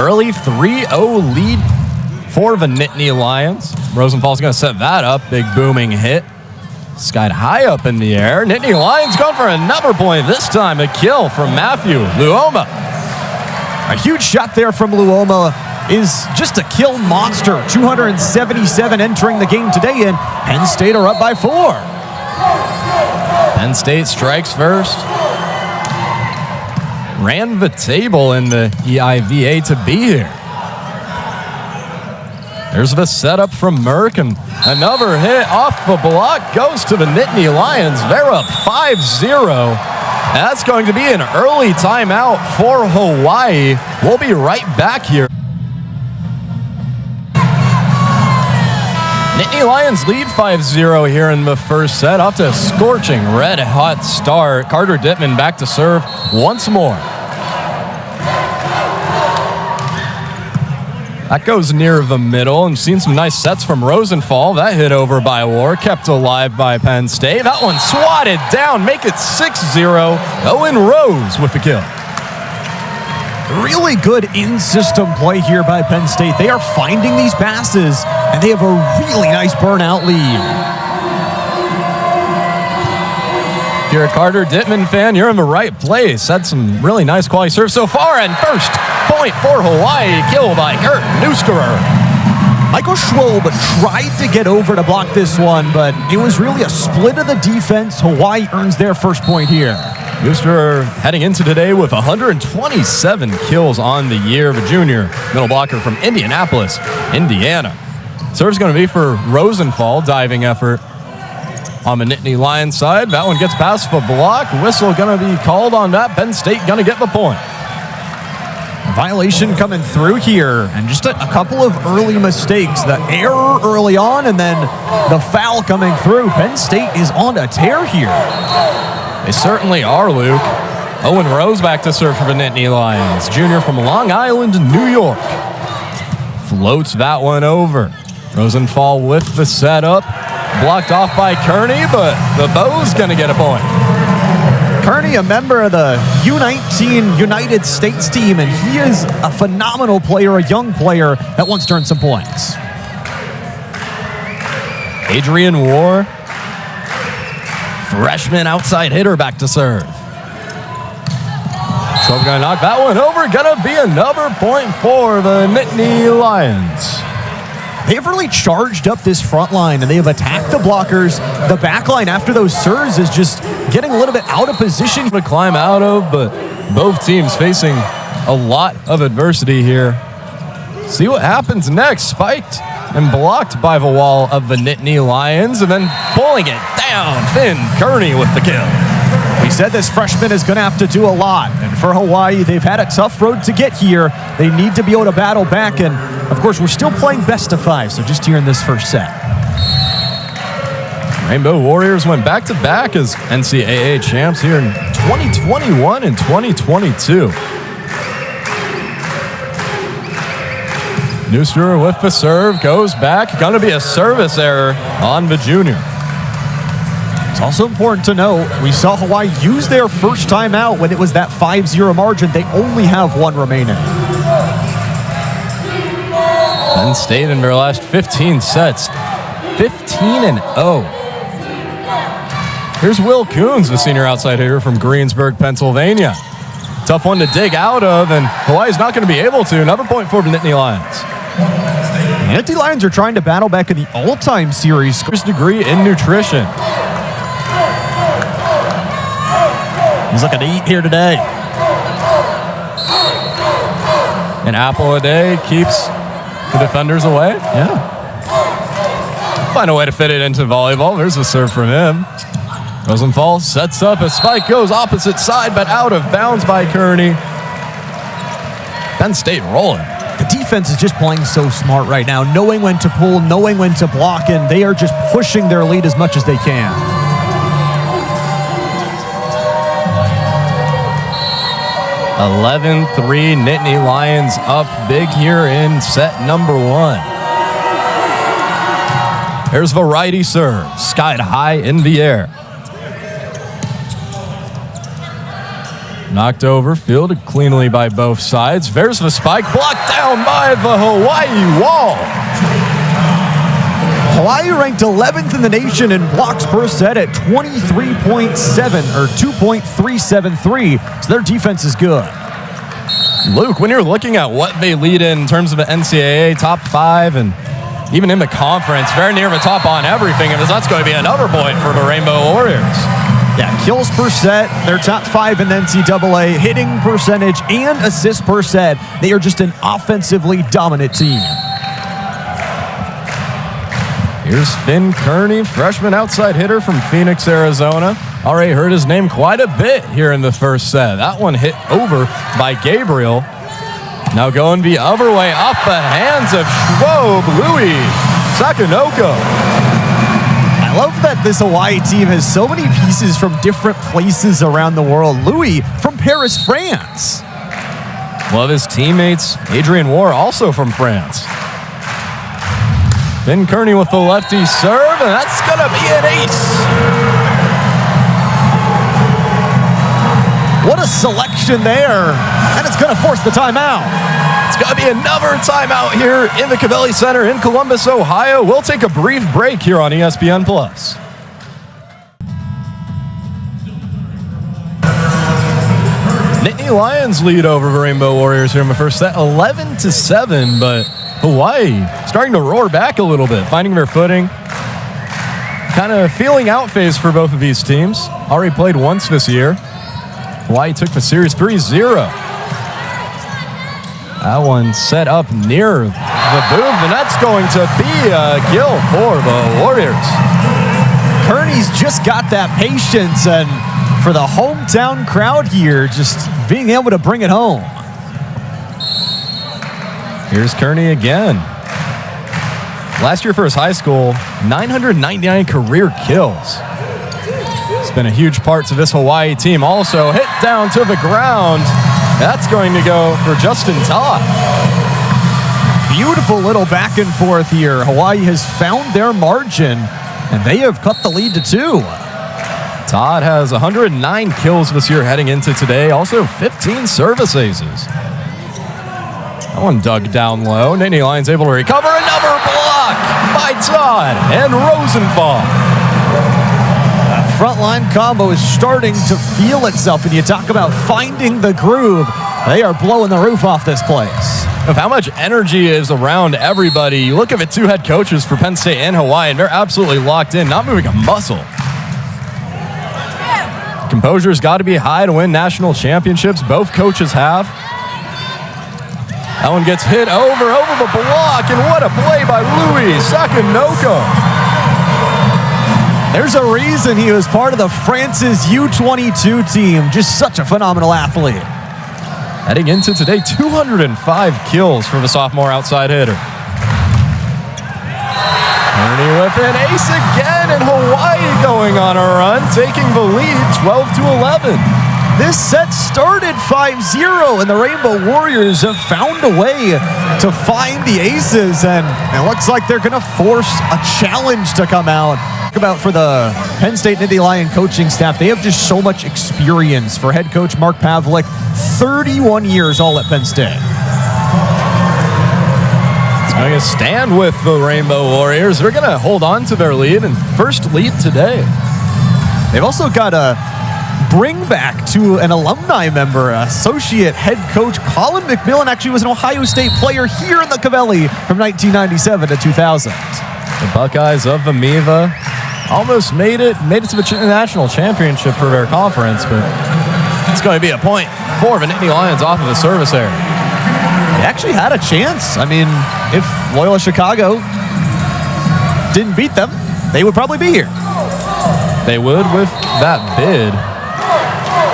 early 3-0 lead for the Nittany Lions. Rosenfall's going to set that up. Big booming hit. Skied high up in the air. Nittany Lions going for another point. This time a kill from Matthew Luoma. A huge shot there from Luoma is just a kill monster. 277 entering the game today, and Penn State are up by 4. Penn State strikes first. Ran the table in the EIVA to be here. There's the setup from Merck, and another hit off the block goes to the Nittany Lions. They're up 5-0. That's going to be an early timeout for Hawaii. We'll be right back here. Nittany Lions lead 5-0 here in the first set. Off to a scorching red-hot start. Carter Dittman back to serve once more. That goes near the middle, and seen some nice sets from Rosenfall. That hit over by War, kept alive by Penn State. That one swatted down, make it 6-0. Owen Rose with the kill. Really good in-system play here by Penn State. They are finding these passes, and they have a really nice burnout lead. If you're a Carter Dittman fan, you're in the right place. Had some really nice quality serves so far, and first point for Hawaii, kill by Kurt Neusterer. Michael Schwob tried to get over to block this one, but it was really a split of the defense. Hawaii earns their first point here. Neusterer heading into today with 127 kills on the year. The junior middle blocker from Indianapolis, Indiana. Serve's going to be for Rosenfall, diving effort on the Nittany Lions side. That one gets past the block. Whistle going to be called on that. Penn State going to get the point. Violation coming through here, and just a couple of early mistakes. The error early on, and then the foul coming through. Penn State is on a tear here. They certainly are, Luke. Owen Rose back to serve for the Nittany Lions. Junior from Long Island, New York. Floats that one over. Rosenfall with the setup. Blocked off by Kearney, but the Bow's going to get a point. Kearney, a member of the U19 United States team, and he is a phenomenal player, a young player that wants to earn some points. Adrian War, freshman outside hitter, back to serve. Schwab gonna knock that one over. Gonna be another point for the Nittany Lions. They've really charged up this front line, and they have attacked the blockers. The back line after those serves is just getting a little bit out of position to climb out of, but both teams facing a lot of adversity here. See what happens next. Spiked and blocked by the wall of the Nittany Lions, and then pulling it down. Finn Kearney with the kill. We said this freshman is going to have to do a lot, and for Hawaii, they've had a tough road to get here. They need to be able to battle back, and of course, we're still playing best of 5, so just here in this first set. Rainbow Warriors went back-to-back as NCAA champs here in 2021 and 2022. Neusterer with the serve, goes back. Going to be a service error on the junior. It's also important to note, we saw Hawaii use their first timeout when it was that 5-0 margin. They only have one remaining. Penn State in their last 15 sets, 15-0. Here's Will Coons, the senior outside hitter from Greensburg, Pennsylvania. Tough one to dig out of, and Hawaii's not going to be able to. Another point for the Nittany Lions. The Nittany Lions are trying to battle back in the all-time series. First degree in nutrition. He's looking to eat here today. An apple a day keeps the defenders away. Yeah. Find a way to fit it into volleyball. There's a serve from him. Rosenfall sets up. A spike goes opposite side, but out of bounds by Kearney. Penn State rolling. The defense is just playing so smart right now, knowing when to pull, knowing when to block, and they are just pushing their lead as much as they can. 11-3, Nittany Lions up big here in set number 1. There's the righty serve, skied high in the air. Knocked over, fielded cleanly by both sides. There's the spike, blocked down by the Hawaii wall. Hawaii ranked 11th in the nation in blocks per set at 23.7 or 2.373. So their defense is good. Luke, when you're looking at what they lead in terms of the NCAA top 5 and even in the conference, very near the top on everything, and that's going to be another point for the Rainbow Warriors. Yeah, kills per set, they're top 5 in the NCAA, hitting percentage and assists per set. They are just an offensively dominant team. Here's Finn Kearney, freshman outside hitter from Phoenix, Arizona. Already heard his name quite a bit here in the first set. That one hit over by Gabriel. Now going the other way, off the hands of Schwob, Louis Sakanoko. I love that this Hawaii team has so many pieces from different places around the world. Louis from Paris, France. One of his teammates, Adrian War, also from France. Finn Kearney with the lefty serve, and that's going to be an ace. What a selection there, and it's going to force the timeout. It's going to be another timeout here in the Covelli Center in Columbus, Ohio. We'll take a brief break here on ESPN+. Nittany Lions lead over the Rainbow Warriors here in the first set, 11-7, but Hawaii starting to roar back a little bit, finding their footing. Kind of feeling out phase for both of these teams. Already played once this year. Hawaii took the series 3-0. That one set up near the booth, and that's going to be a kill for the Warriors. Kearney's just got that patience, and for the hometown crowd here, just being able to bring it home. Here's Kearney again. Last year for his high school, 999 career kills. It's been a huge part to this Hawaii team. Also hit down to the ground. That's going to go for Justin Todd. Beautiful little back and forth here. Hawaii has found their margin, and they have cut the lead to 2. Todd has 109 kills this year heading into today. Also 15 service aces. That one dug down low. Nittany Lions able to recover. Another block by Todd and Rosenthal. Frontline combo is starting to feel itself, and you talk about finding the groove. They are blowing the roof off this place. Of how much energy is around everybody. You look at the 2 head coaches for Penn State and Hawaii, and they're absolutely locked in, not moving a muscle. Composure's got to be high to win national championships. Both coaches have. That one gets hit over the block, and what a play by Louis Sakanoko. There's a reason he was part of the France's U22 team. Just such a phenomenal athlete. Heading into today, 205 kills for the sophomore outside hitter. Kearney with an ace again, and Hawaii going on a run, taking the lead 12-11. This set started 5-0, and the Rainbow Warriors have found a way to find the aces, and it looks like they're going to force a challenge to come out. About for the Penn State Nittany Lion coaching staff, they have just so much experience. For head coach Mark Pavlik, 31 years all at Penn State. It's going to stand with the Rainbow Warriors. They're going to hold on to their lead and first lead today. They've also got a bring back to an alumni member. Associate head coach Colin McMillan actually was an Ohio State player here in the Covelli from 1997 to 2000. The Buckeyes of the MIVA almost made it to the national championship for their conference, but it's going to be a point for the Nittany Lions off of the service area. They actually had a chance. I mean, if Loyola Chicago didn't beat them, they would probably be here. They would with that bid.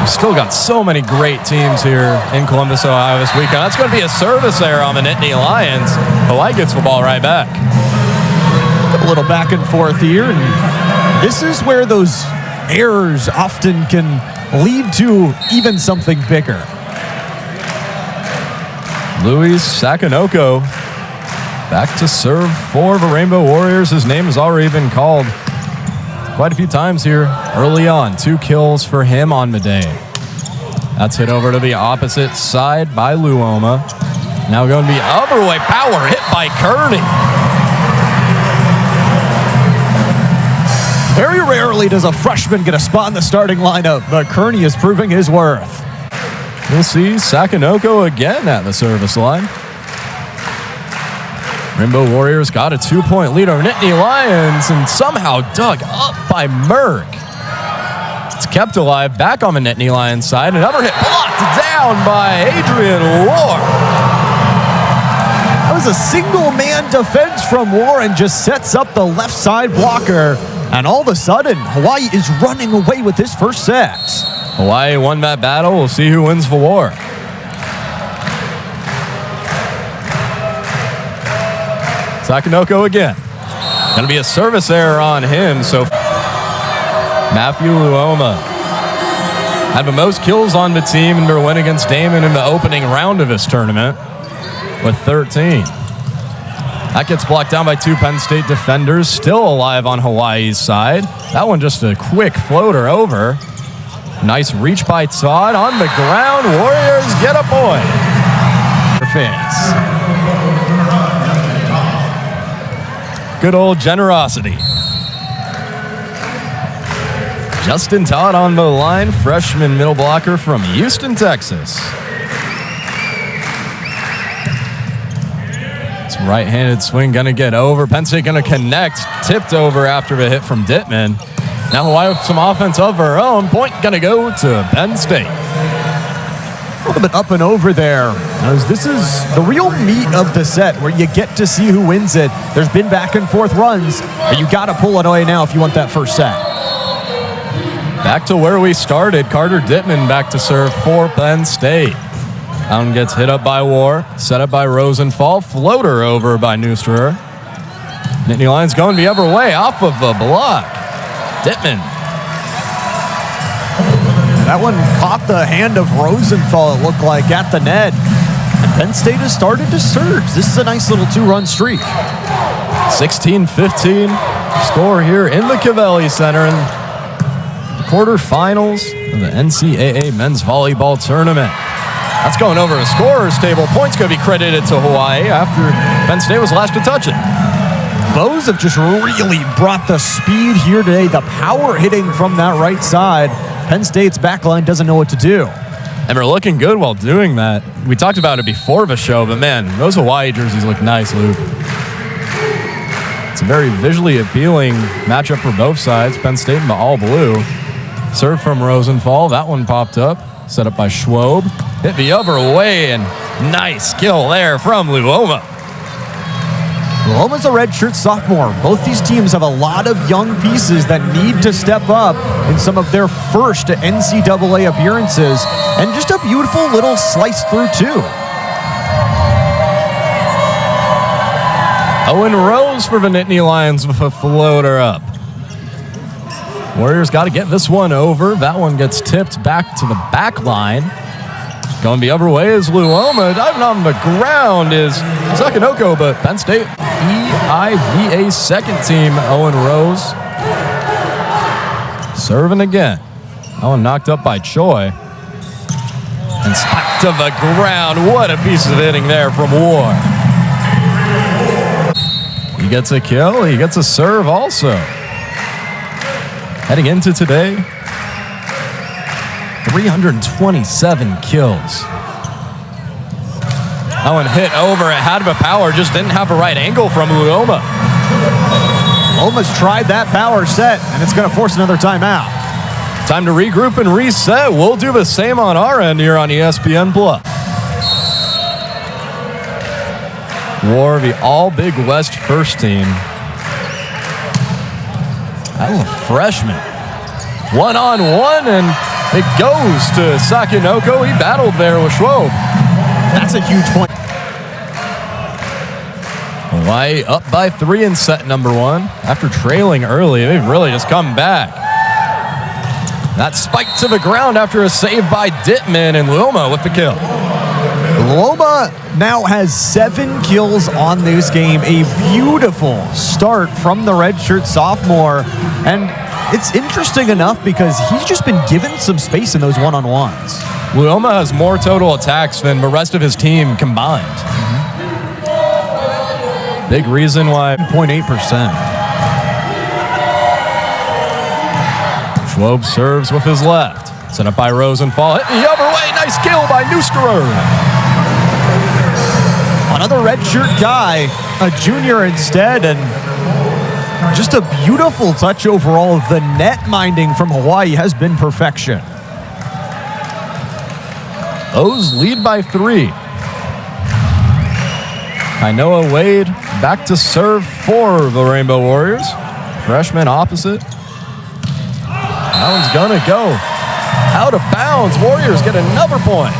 We've still got so many great teams here in Columbus, Ohio this weekend. That's going to be a service error on the Nittany Lions. Hawaii gets the ball right back. A little back and forth here, and this is where those errors often can lead to even something bigger. Louis Sakanoko back to serve for the Rainbow Warriors. His name has already been called quite a few times here early on. 2 kills for him on the day. That's hit over to the opposite side by Luoma. Now going to be other way. Power hit by Kearney. Very rarely does a freshman get a spot in the starting lineup, but Kearney is proving his worth. We'll see Sakonoko again at the service line. Rainbow Warriors got a 2-point lead over Nittany Lions and somehow dug up by Merck. It's kept alive back on the Nittany Lions side. Another hit blocked down by Adrian War. That was a single-man defense from Warren, just sets up the left side blocker. And all of a sudden, Hawaii is running away with this first set. Hawaii won that battle. We'll see who wins for War. Sakonoko again. Going to be a service error on him. So Matthew Luoma had the most kills on the team in their win against Damon in the opening round of this tournament with 13. That gets blocked down by two Penn State defenders, still alive on Hawaii's side. That one just a quick floater over. Nice reach by Todd on the ground. Warriors get a point. Fans. Good old generosity. Justin Todd on the line, freshman middle blocker from Houston, Texas. Right-handed swing going to get over. Penn State going to connect. Tipped over after the hit from Dittman. Now Hawaii with some offense of her own. Point going to go to Penn State. A little bit up and over there, as this is the real meat of the set where you get to see who wins it. There's been back and forth runs, but you got to pull it away now if you want that first set. Back to where we started. Carter Dittman back to serve for Penn State. Down gets hit up by War, set up by Rosenthal, floater over by Neustrer. Nittany Lions going the other way off of the block. Dittman. That one caught the hand of Rosenthal, it looked like, at the net. And Penn State has started to surge. This is a nice little two-run streak. 16-15 score here in the Cavelli Center in the quarterfinals of the NCAA men's volleyball tournament. That's going over a scorer's table. Points going to be credited to Hawaii after Penn State was last to touch it. Bows have just really brought the speed here today. The power hitting from that right side. Penn State's backline doesn't know what to do. And they're looking good while doing that. We talked about it before the show, but man, those Hawaii jerseys look nice, Luke. It's a very visually appealing matchup for both sides. Penn State in the all blue. Serve from Rosenthal. That one popped up. Set up by Schwob. Hit the other way, and nice kill there from Luoma. Luoma's a redshirt sophomore. Both these teams have a lot of young pieces that need to step up in some of their first NCAA appearances. And just a beautiful little slice through, too. Owen Rose for the Nittany Lions with a floater up. Warriors got to get this one over. That one gets tipped back to the back line. Going the other way is Luoma. Diving on the ground is Sakonoko, but Penn State EIVA second team, Owen Rose. Serving again. That one knocked up by Choi. And spiked to the ground. What a piece of hitting there from War. He gets a kill. He gets a serve also. Heading into today, 327 kills. That one hit over. It had the power, just didn't have the right angle from Luoma. Luoma's tried that power set, and it's going to force another timeout. Time to regroup and reset. We'll do the same on our end here on ESPN+. War, the all Big West first team. That was a freshman. One-on-one, and it goes to Sakonoko. He battled there with Schwob. That's a huge point. Hawaii up by 3 in set number 1. After trailing early, they've really just come back. That spike to the ground after a save by Dittman, and Luoma with the kill. Luoma now has 7 kills on this game. A beautiful start from the redshirt sophomore. And it's interesting enough because he's just been given some space in those one-on-ones. Luoma has more total attacks than the rest of his team combined. Big reason why. 0.8%. Schwob serves with his left. Set up by Rosenthal. Hit the other way. Nice kill by Neusterer. Another redshirt guy, a junior instead, and just a beautiful touch overall. The net minding from Hawaii has been perfection. O's lead by 3. Kainoa Wade back to serve for the Rainbow Warriors. Freshman opposite. That one's gonna go out of bounds. Warriors get another point.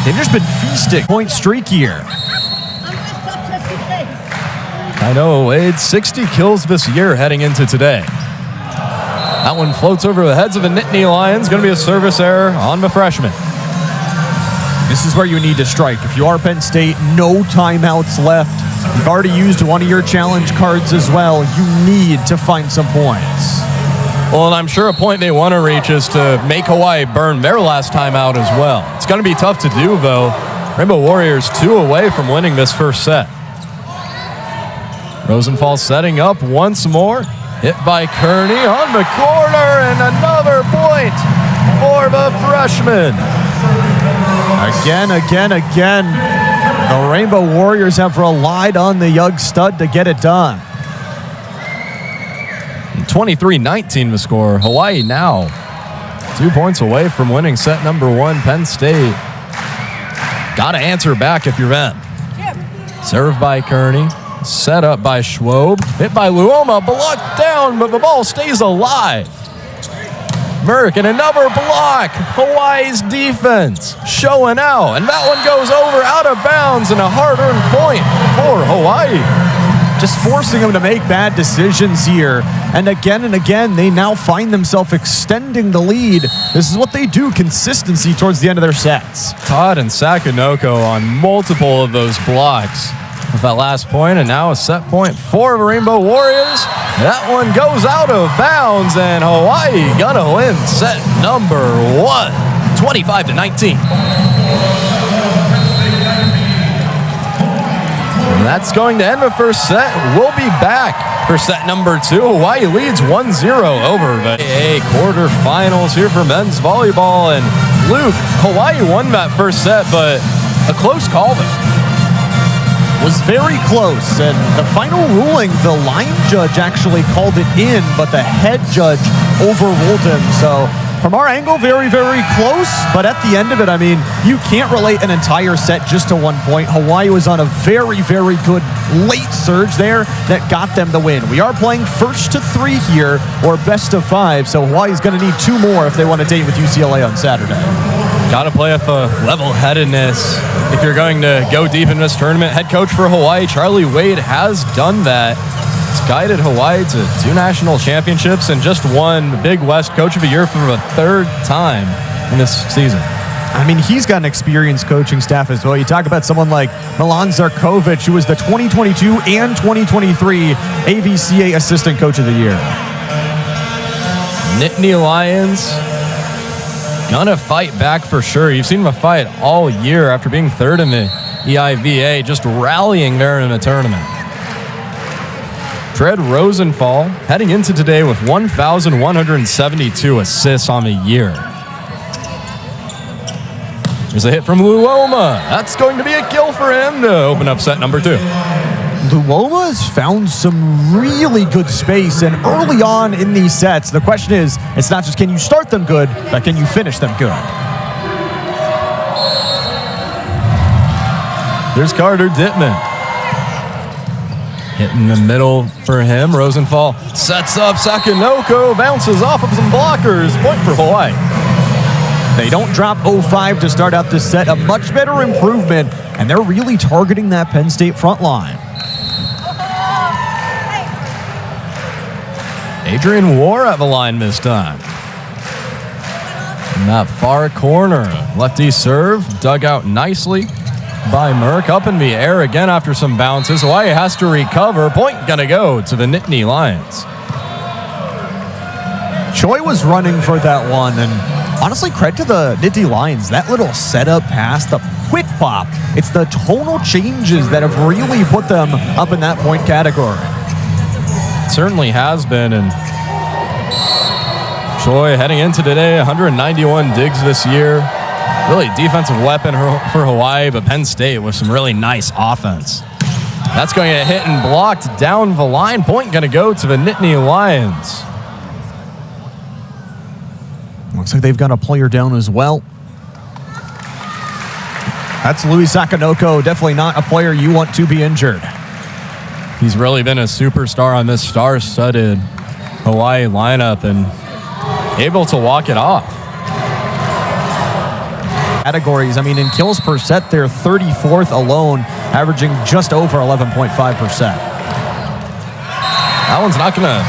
They've just been feasting. Point streak here. Kainoa Wade, 60 kills this year heading into today. That one floats over the heads of the Nittany Lions. Going to be a service error on the freshman. This is where you need to strike. If you are Penn State, no timeouts left. You've already used one of your challenge cards as well. You need to find some points. Well, and I'm sure a point they want to reach is to make Hawaii burn their last timeout as well. It's going to be tough to do, though. Rainbow Warriors 2 away from winning this first set. Rosenthal setting up once more. Hit by Kearney on the corner, and another point for the freshman. Again. The Rainbow Warriors have relied on the young stud to get it done. 23-19 the score. Hawaii now 2 points away from winning set number 1. Penn State got to answer back if you're them. Served by Kearney. Set up by Schwob. Hit by Luoma. Blocked down, but the ball stays alive. Merck and another block. Hawaii's defense showing out. And that one goes over out of bounds and a hard-earned point for Hawaii. Just forcing them to make bad decisions here. And again, they now find themselves extending the lead. This is what they do, consistency towards the end of their sets. Todd and Sakanoko on multiple of those blocks with that last point, and now a set point for the Rainbow Warriors. That one goes out of bounds, and Hawaii gonna win set number 1, 25-19. And that's going to end the first set. We'll be back for set number 2. Hawaii leads 1-0 over the AA quarterfinals here for men's volleyball. And Luke, Hawaii won that first set, but a close call though. Was very close, and the final ruling, the line judge actually called it in, but the head judge overruled him. So from our angle, very, very close, but at the end of it, I mean, you can't relate an entire set just to 1 point. Hawaii was on a very, very good late surge there that got them the win. We are playing first to 3 here, or best of 5, so Hawaii's going to need 2 more if they want to date with UCLA on Saturday. Got to play with a level-headedness if you're going to go deep in this tournament. Head coach for Hawaii, Charlie Wade, has done that. He's guided Hawaii to 2 national championships and just won the Big West Coach of the Year for the 3rd time in this season. I mean, he's got an experienced coaching staff as well. You talk about someone like Milan Zarkovic, who was the 2022 and 2023 AVCA Assistant Coach of the Year. Nittany Lions gonna fight back for sure. You've seen them fight all year after being 3rd in the EIVA, just rallying there in the tournament. Tread Rosenthal heading into today with 1,172 assists on the year. There's a hit from Luoma. That's going to be a kill for him to open up set number 2. Luoma has found some really good space, and early on in these sets, the question is, it's not just can you start them good, but can you finish them good? There's Carter Dittman. Hit in the middle for him. Rosenthal sets up. Sakanoko bounces off of some blockers. Point for Hawaii. They don't drop 0-5 to start out this set. A much better improvement, and they're really targeting that Penn State front line. Adrian War at the line this time. In that far corner, lefty serve dug out nicely by Merck. Up in the air again after some bounces. Hawaii has to recover. Point gonna go to the Nittany Lions. Choi was running for that one, and honestly, credit to the Nittany Lions. That little setup pass, the quick pop, it's the tonal changes that have really put them up in that point category. Certainly has been. And Choi heading into today, 191 digs this year. Really defensive weapon for Hawaii, but Penn State with some really nice offense. That's going to get hit and blocked down the line. Point going to go to the Nittany Lions. Looks like they've got a player down as well. That's Louis Sakanoko. Definitely not a player you want to be injured. He's really been a superstar on this star-studded Hawaii lineup and able to walk it off. Categories, I mean, in kills per set, they're 34th alone, averaging just over 11.5%. That one's not going to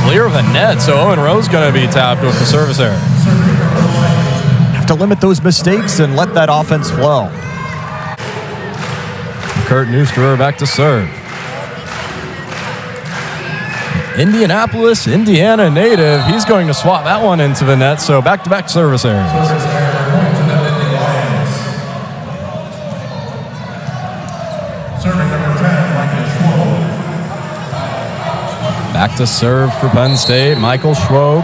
clear the net, so Owen Rowe's going to be tapped with the service error. Have to limit those mistakes and let that offense flow. Kurt Neusterer back to serve. Indianapolis, Indiana native. He's going to swap that one into the net, so back-to-back service errors. Back to serve for Penn State, Michael Schwob.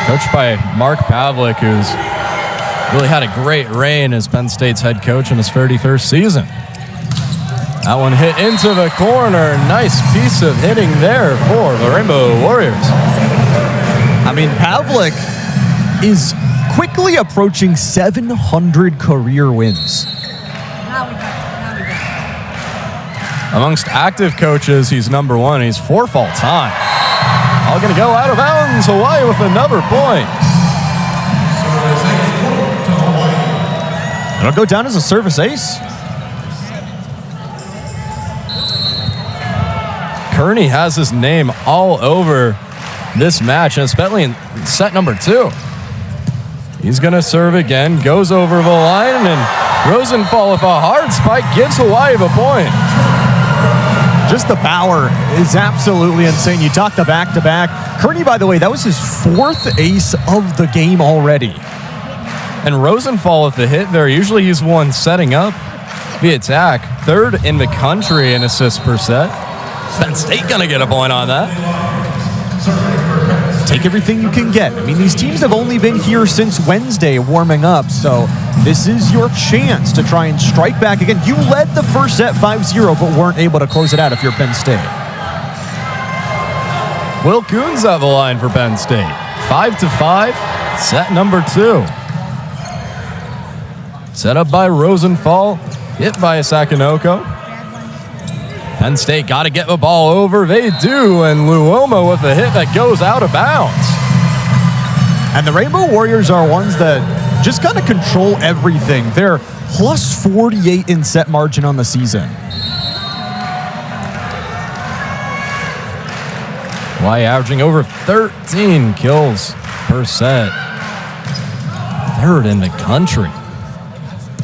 Coached by Mark Pavlik, who's really had a great reign as Penn State's head coach in his 31st season. That one hit into the corner. Nice piece of hitting there for the Rainbow Warriors. I mean, Pavlik is quickly approaching 700 career wins. Amongst active coaches, he's number one. He's fourth all time. All going to go out of bounds. Hawaii with another point. It'll go down as a service ace. Kearney has his name all over this match, and especially in set number 2. He's going to serve again, goes over the line, and Rosenthal with a hard spike gives Hawaii the point. Just the power is absolutely insane. You talk the back-to-back. Kearney, by the way, that was his 4th ace of the game already. And Rosenthal with the hit there. Usually he's one setting up the attack. 3rd in the country in assists per set. Penn State gonna get a point on that. Take everything you can get. I mean, these teams have only been here since Wednesday warming up, so this is your chance to try and strike back again. You led the first set 5-0, but weren't able to close it out if you're Penn State. Will Coons at the line for Penn State. 5-5, set number 2. Set up by Rosenthal, hit by Sakanoko. Penn State got to get the ball over. They do, and Luoma with a hit that goes out of bounds. And the Rainbow Warriors are ones that just got to control everything. They're plus 48 in set margin on the season. Hawaii averaging over 13 kills per set. 3rd in the country.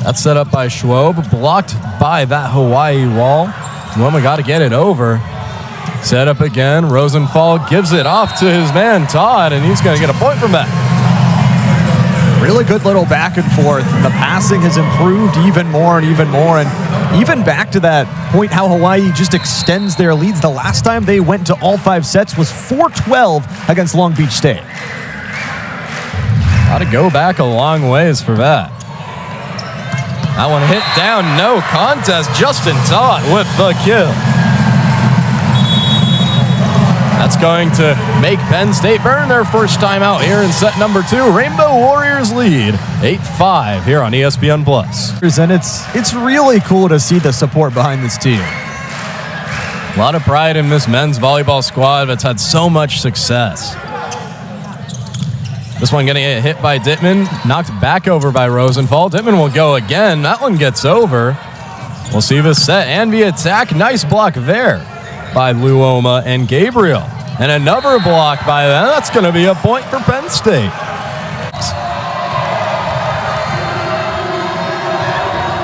That's set up by Schwob, blocked by that Hawaii wall. Luoma got to get it over. Set up again. Rosenthal gives it off to his man, Todd, and he's going to get a point from that. Really good little back and forth. The passing has improved even more and even more. And even back to that point, how Hawaii just extends their leads. The last time they went to all 5 sets was 4-12 against Long Beach State. Got to go back a long ways for that. That one hit down, no contest. Justin Todd with the kill. That's going to make Penn State burn their first time out here in set number 2. Rainbow Warriors lead 8-5 here on ESPN+. And it's really cool to see the support behind this team. A lot of pride in this men's volleyball squad that's had so much success. This one going to get hit by Dittman, knocked back over by Rosenthal. Dittman will go again. That one gets over. We'll see the set and the attack. Nice block there by Luoma and Gabriel. And another block by them. That's going to be a point for Penn State.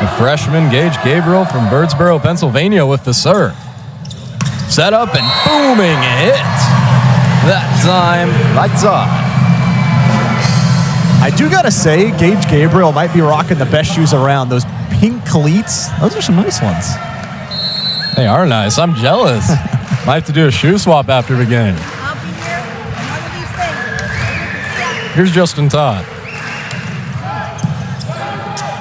The freshman Gage Gabriel from Birdsboro, Pennsylvania with the serve. Set up and booming hit. that time by Todd. I do gotta say, Gage Gabriel might be rocking the best shoes around. Those pink cleats, those are some nice ones. They are nice. I'm jealous. Might have to do a shoe swap after the game. I'll be here. One of these things. Here's Justin Todd.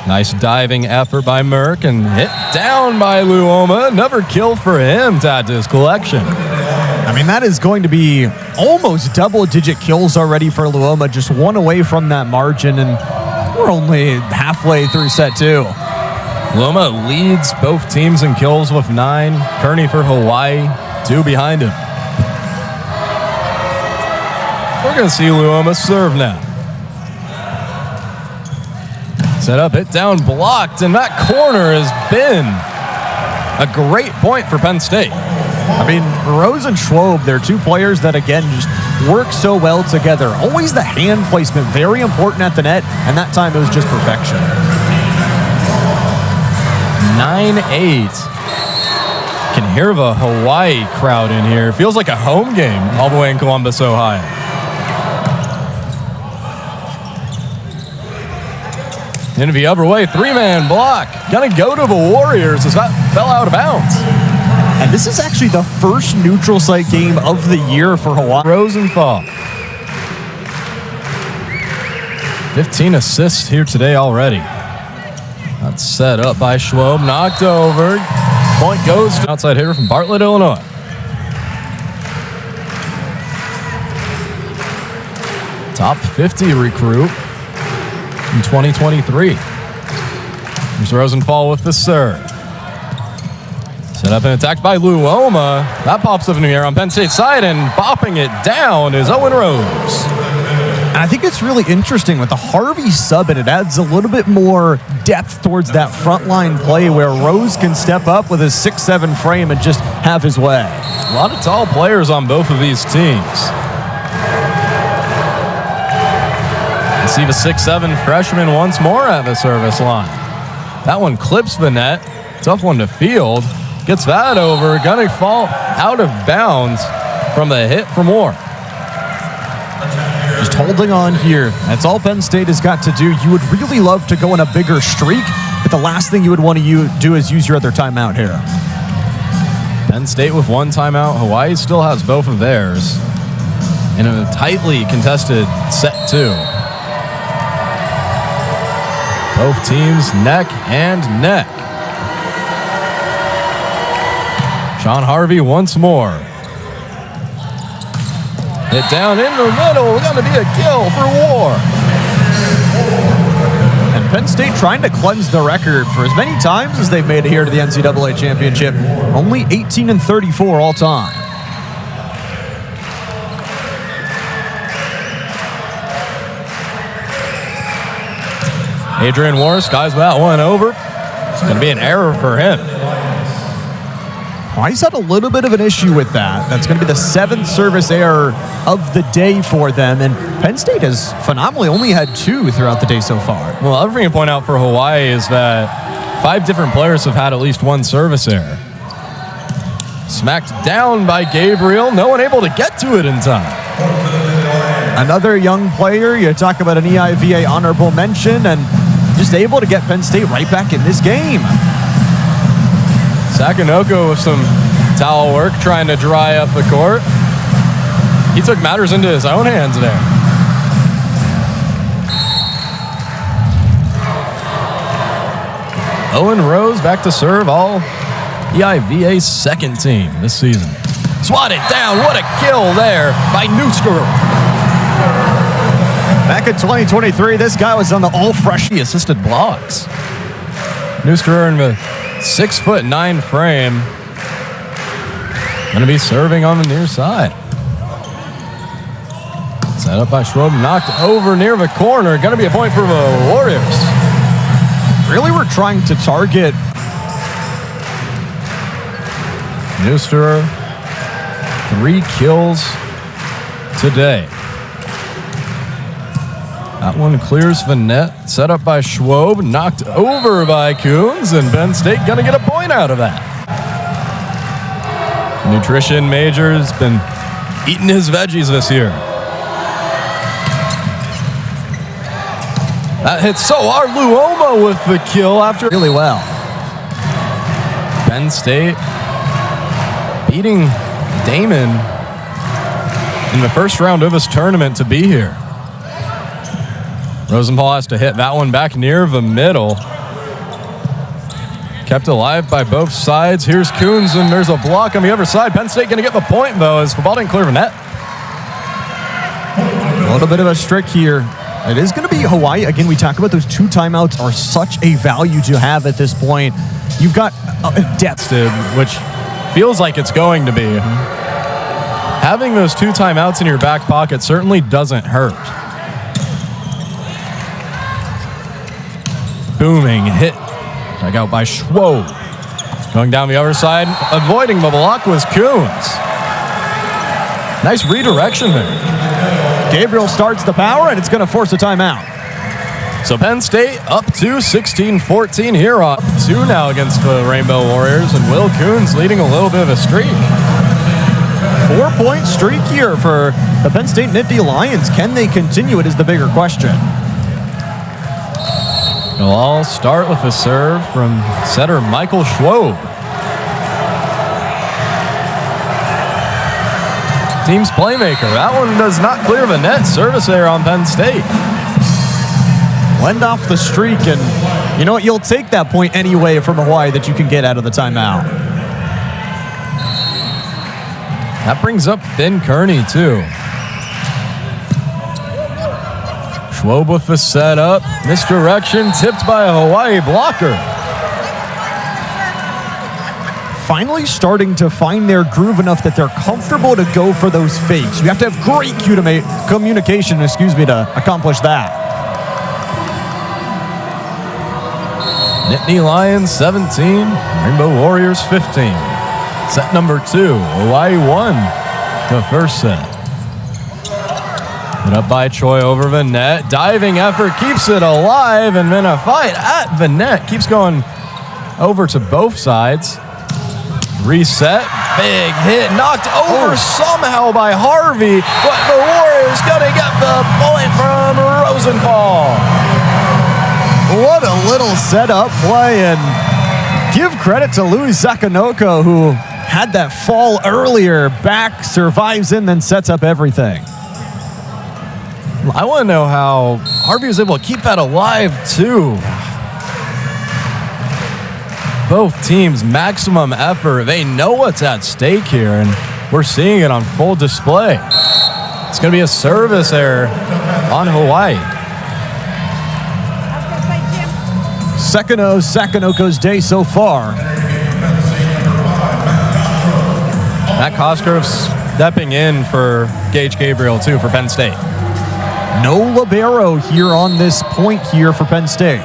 Nice diving effort by Merck and hit down by Luoma. Another kill for him to add to his collection. I mean, that is going to be almost double-digit kills already for Luoma, just one away from that margin, and we're only halfway through set 2. Luoma leads both teams in kills with 9. Kearney for Hawaii, 2 behind him. We're going to see Luoma serve now. Set up, hit down, blocked, and that corner has been a great point for Penn State. I mean, Rose and Schwob, they're two players that, again, just work so well together. Always the hand placement, very important at the net, and that time it was just perfection. 9-8. Can hear the Hawaii crowd in here. Feels like a home game all the way in Columbus, Ohio. Into the other way, 3-man block. Gonna go to the Warriors as that fell out of bounds. And this is actually the first neutral site game of the year for Hawaii. Rosenthal. 15 assists here today already. That's set up by Schwob, knocked over. Point goes to outside hitter from Bartlett, Illinois. Top 50 recruit in 2023. Here's Rosenthal with the serve. Set up and attacked by Luoma. That pops up in the air on Penn State's side, and bopping it down is Owen Rose. And I think it's really interesting with the Harvey sub, and it adds a little bit more depth towards that frontline play where Rose can step up with his 6'7" frame and just have his way. A lot of tall players on both of these teams. You see the 6'7" freshman once more at the service line. That one clips the net. Tough one to field. Gets that over. Gonna fall out of bounds from the hit from Moore. Just holding on here. That's all Penn State has got to do. You would really love to go on a bigger streak, but the last thing you would want to do is use your other timeout here. Penn State with one timeout. Hawaii still has both of theirs in a tightly contested set 2. Both teams neck and neck. Sean Harvey once more. Hit down in the middle. Going to be a kill for War. And Penn State trying to cleanse the record for as many times as they've made it here to the NCAA championship. Only 18-34 all time. Adrian War skies that one over. It's going to be an error for him. Well, he's had a little bit of an issue with that. That's going to be the 7th service error of the day for them. And Penn State has phenomenally only had 2 throughout the day so far. Well, other thing to point out for Hawaii is that 5 different players have had at least 1 service error. Smacked down by Gabriel. No one able to get to it in time. Another young player, you talk about an EIVA honorable mention, and just able to get Penn State right back in this game. Sakanoko with some towel work, trying to dry up the court. He took matters into his own hands there. Owen Rose back to serve, all EIVA's second team this season. Swatted down, what a kill there by Newsker. Back in 2023, this guy was on the all-freshman. He assisted blocks. Newsker in the 6'9" frame. Going to be serving on the near side. Set up by Schwob, knocked over near the corner. Going to be a point for the Warriors. Really, we're trying to target Newster, 3 kills today. That one clears the net. Set up by Schwob, knocked over by Coons, and Penn State gonna get a point out of that. Nutrition major has been eating his veggies this year. That hits so hard. Luoma with the kill after Really well. Penn State beating Damon in the first round of this tournament to be here. Rosenthal has to hit that one back near the middle. Kept alive by both sides. Here's Coons, and there's a block on the other side. Penn State going to get the point, though, as the ball didn't clear the net. A little bit of a streak here. It is going to be Hawaii. Again, we talk about those 2 timeouts are such a value to have at this point. You've got depth. Which feels like it's going to be. Having those 2 timeouts in your back pocket certainly doesn't hurt. Booming hit. Dug out by Schwob. Going down the other side, avoiding the block was Coons. Nice redirection there. Gabriel starts the power, and it's going to force a timeout. So Penn State up to 16-14 here on 2 now against the Rainbow Warriors, and Will Coons leading a little bit of a streak. 4-point streak here for the Penn State Nittany Lions. Can they continue it is the bigger question. It'll all start with a serve from setter Michael Schwob. Team's playmaker. That one does not clear the net. Service there on Penn State. Lend off the streak, and you know what? You'll take that point anyway from Hawaii that you can get out of the timeout. That brings up Finn Kearney, too. Schwob with the setup. Misdirection, tipped by a Hawaii blocker. Finally starting to find their groove enough that they're comfortable to go for those fakes. You have to have great communication, to accomplish that. Nittany Lions 17, Rainbow Warriors 15. Set number 2, Hawaii won the first set. Put up by Choi over the net. Diving effort keeps it alive, and then a fight at the net. Keeps going over to both sides. Reset. Big hit. Knocked over somehow by Harvey, but the Warriors going to get the point from Rosenthal. What a little setup play, and give credit to Louis Sakanoko, who had that fall earlier, back, survives in, then sets up everything. I want to know how Harvey was able to keep that alive, too. Both teams, maximum effort. They know what's at stake here, and we're seeing it on full display. It's going to be a service error on Hawaii. Second of Sakanoko's day so far. Matt Cosgrove stepping in for Gage Gabriel, too, for Penn State. No libero here on this point here for Penn State.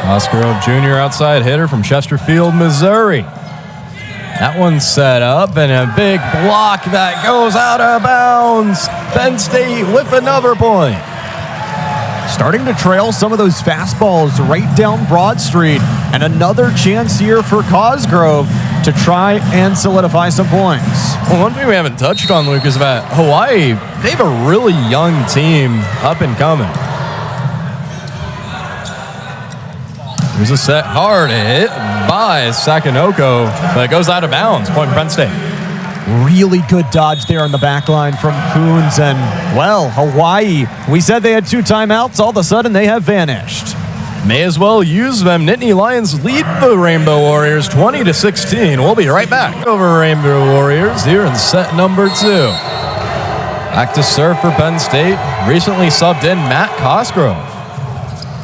Cosgrove Jr. outside hitter from Chesterfield, Missouri. That one's set up, and a big block that goes out of bounds. Penn State with another point. Starting to trail some of those fastballs right down Broad Street, and another chance here for Cosgrove to try and solidify some points. Well, one thing we haven't touched on, Luke, is that Hawaii, they have a really young team up and coming. There's a set hard hit by Sakanoko, but it goes out of bounds. Point for Penn State. Really good dodge there on the back line from Coons, and, well, Hawaii, we said they had 2 timeouts. All of a sudden, they have vanished. May as well use them. Nittany Lions lead the Rainbow Warriors 20-16. We'll be right back over Rainbow Warriors here in set number 2. Back to serve for Penn State. Recently subbed in Matt Cosgrove.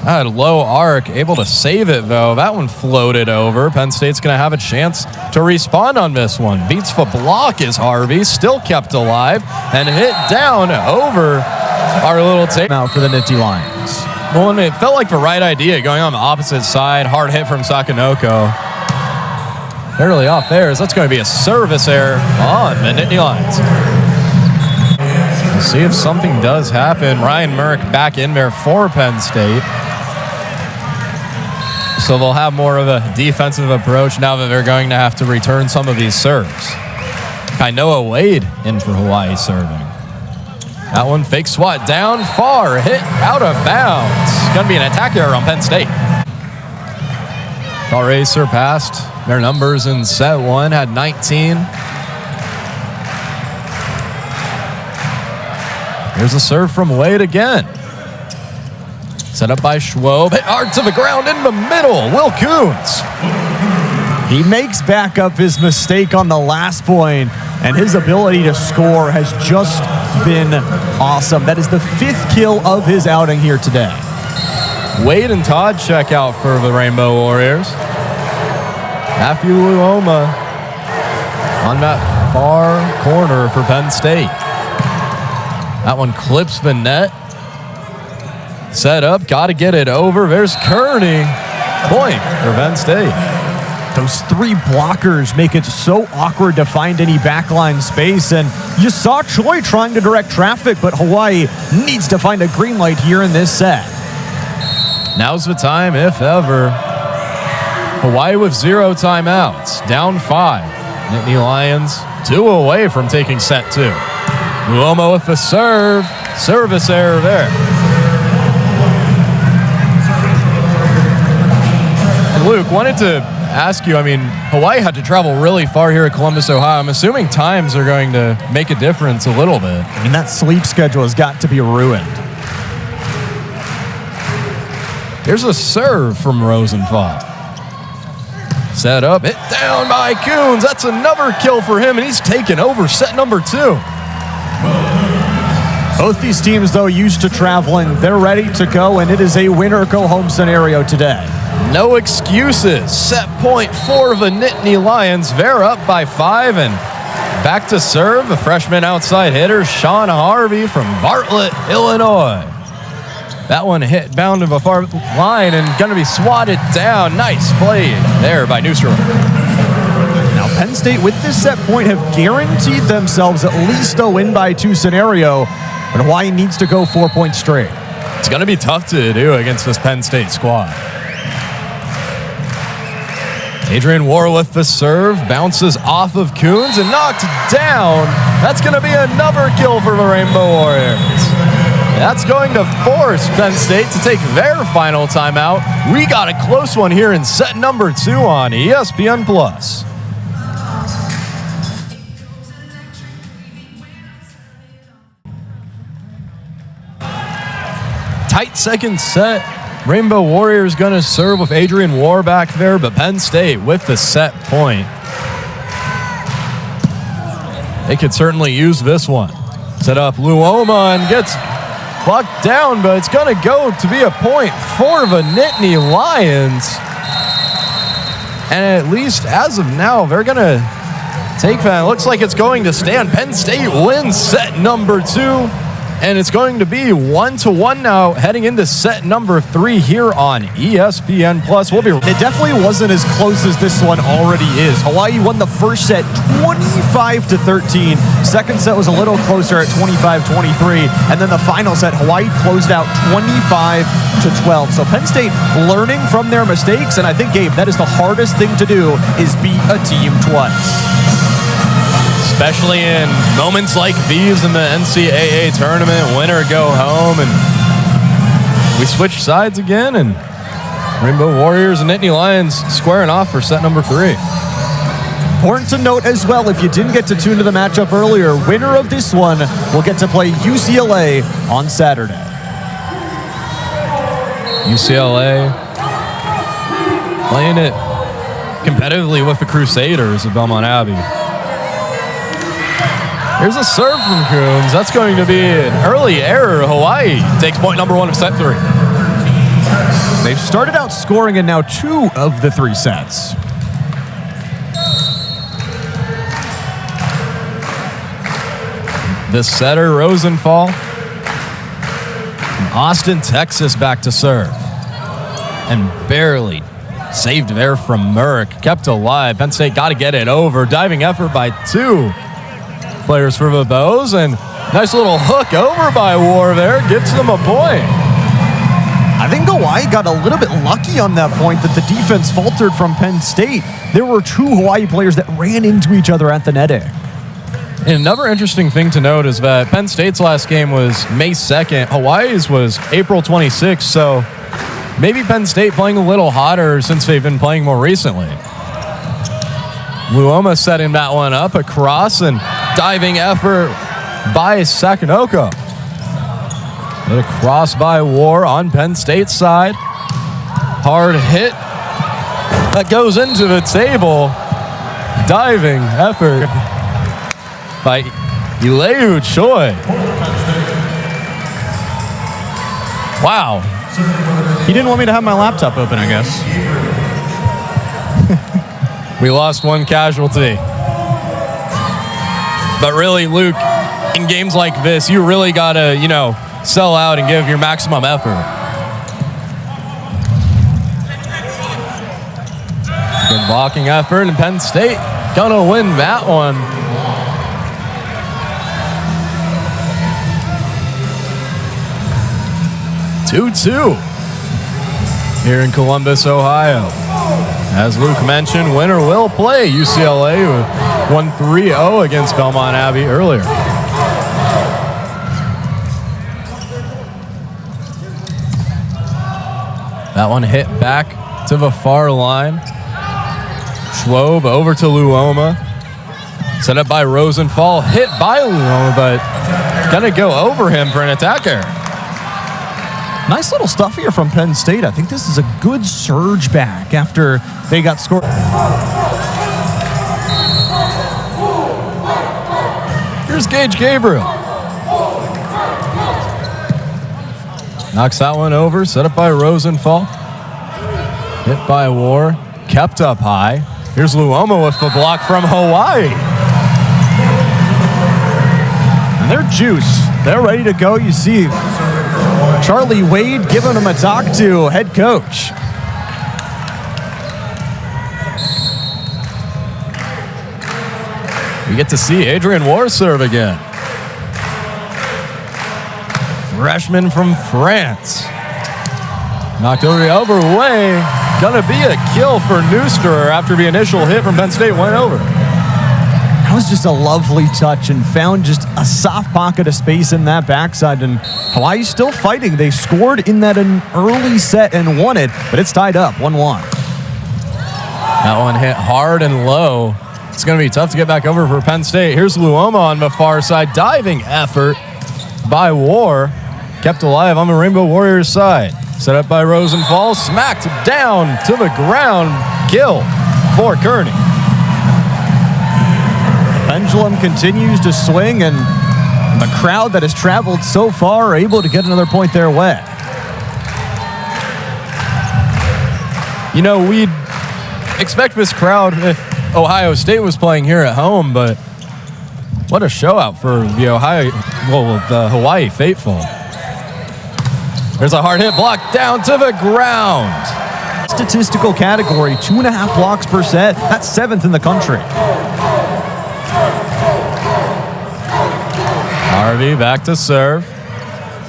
That low arc, able to save it, though. That one floated over. Penn State's going to have a chance to respond on this one. Beats the block is Harvey, still kept alive, and hit down over our little takeout for the Nittany Lions. Well, and it felt like the right idea, going on the opposite side. Hard hit from Sakanoko. Barely off theirs. That's going to be a service error on the Nittany Lions. We'll see if something does happen. Ryan Murk back in there for Penn State. So they'll have more of a defensive approach now that they're going to have to return some of these serves. Kainoa Wade in for Hawaii serving. That one fake swat down far, hit out of bounds. Going to be an attack error on Penn State. Already surpassed their numbers in set one, had 19. Here's a serve from Wade again. Set up by Schwob, hit hard to the ground in the middle. Will Coons. He makes back up his mistake on the last point, and his ability to score has just been awesome. That is the 5th kill of his outing here today. Wade and Todd check out for the Rainbow Warriors. Matthew Luoma on that far corner for Penn State. That one clips the net. Set up, got to get it over. There's Kearney. Point for Penn State. Those 3 blockers make it so awkward to find any backline space, and you saw Choi trying to direct traffic, but Hawaii needs to find a green light here in this set. Now's the time, if ever. Hawaii with 0 timeouts, down 5. Nittany Lions 2 away from taking set 2. Luomo with the serve. Service error there. And Luke, wanted to ask you, I mean, Hawaii had to travel really far here at Columbus, Ohio. I'm assuming times are going to make a difference a little bit. I mean, that sleep schedule has got to be ruined. Here's a serve from Rosenthal. Set up, hit down by Coons. That's another kill for him, and he's taken over set number 2. Both these teams, though, used to traveling. They're ready to go, and it is a winner-go-home scenario today. No excuses. Set point for the Nittany Lions. They're up by 5, and back to serve the freshman outside hitter, Sean Harvey from Bartlett, Illinois. That one hit bound to the far line and going to be swatted down. Nice play there by Newstrom. Now, Penn State, with this set point, have guaranteed themselves at least a win by 2 scenario, but Hawaii needs to go 4 points straight. It's going to be tough to do against this Penn State squad. Adrian War with the serve, bounces off of Coons and knocked down. That's going to be another kill for the Rainbow Warriors. That's going to force Penn State to take their final timeout. We got a close one here in set number 2 on ESPN+. Tight second set. Rainbow Warriors going to serve with Adrian War back there, but Penn State with the set point. They could certainly use this one. Set up Luoma and gets bucked down, but it's going to go to be a point for the Nittany Lions. And at least as of now, they're going to take that. It looks like it's going to stand. Penn State wins set number 2. And it's going to be 1-1 now, heading into set number 3 here on ESPN+. It definitely wasn't as close as this one already is. Hawaii won the first set 25-13. Second set was a little closer at 25-23. And then the final set, Hawaii closed out 25-12. So Penn State learning from their mistakes. And I think, Gabe, that is the hardest thing to do, is beat a team twice. Especially in moments like these in the NCAA tournament, winner go home, and we switch sides again, and Rainbow Warriors and Nittany Lions squaring off for set number 3. Important to note as well, if you didn't get to tune to the matchup earlier, winner of this one will get to play UCLA on Saturday. UCLA playing it competitively with the Crusaders of Belmont Abbey. Here's a serve from Coons. That's going to be an early error. Hawaii takes point number 1 of set 3. They've started out scoring in now 2 of the 3 sets. The setter, Rosenthal, from Austin, Texas, back to serve. And barely saved there from Merck. Kept alive. Penn State got to get it over. Diving effort by 2 players for the Bows, and nice little hook over by War there, gives them a point. I think Hawaii got a little bit lucky on that point that the defense faltered from Penn State. There were 2 Hawaii players that ran into each other at the netting. And another interesting thing to note is that Penn State's last game was May 2nd. Hawaii's was April 26th. So maybe Penn State playing a little hotter since they've been playing more recently. Luoma setting that one up, a cross and diving effort by Sakanoko. And a cross by War on Penn State's side. Hard hit that goes into the table. Diving effort by Ileu Choi. Wow. He didn't want me to have my laptop open, I guess. We lost one casualty. But really, Luke, in games like this, you really got to, sell out and give your maximum effort. Good blocking effort, and Penn State gonna win that one. Two here in Columbus, Ohio. As Luke mentioned, winner will play UCLA, who won 3-0 against Belmont Abbey earlier. That one hit back to the far line. Schwob over to Luoma. Set up by Rosenthal. Hit by Luoma, but gonna go over him for an attack error. Nice little stuff here from Penn State. I think this is a good surge back after they got scored. Here's Gage Gabriel. Knocks that one over. Set up by Rosenthal. Hit by War. Kept up high. Here's Luoma with the block from Hawaii. And they're juiced. They're ready to go. You see Charlie Wade giving them a talk to head coach. We get to see Adrian War serve again. Freshman from France. Knocked over the other way. Gonna be a kill for Neuster after the initial hit from Penn State went over. That was just a lovely touch and found just a soft pocket of space in that backside. And Hawaii's still fighting. They scored in that an early set and won it, but it's tied up 1-1. That one hit hard and low. It's going to be tough to get back over for Penn State. Here's Luoma on the far side. Diving effort by War. Kept alive on the Rainbow Warriors side. Set up by Rosenthal. Smacked down to the ground. Kill for Kearney. Pendulum continues to swing, and the crowd that has traveled so far are able to get another point their way. We'd expect this crowd if Ohio State was playing here at home, but what a show out for the Hawaii faithful. There's a hard hit block down to the ground. Statistical category, 2.5 blocks per set. That's 7th in the country. Harvey back to serve.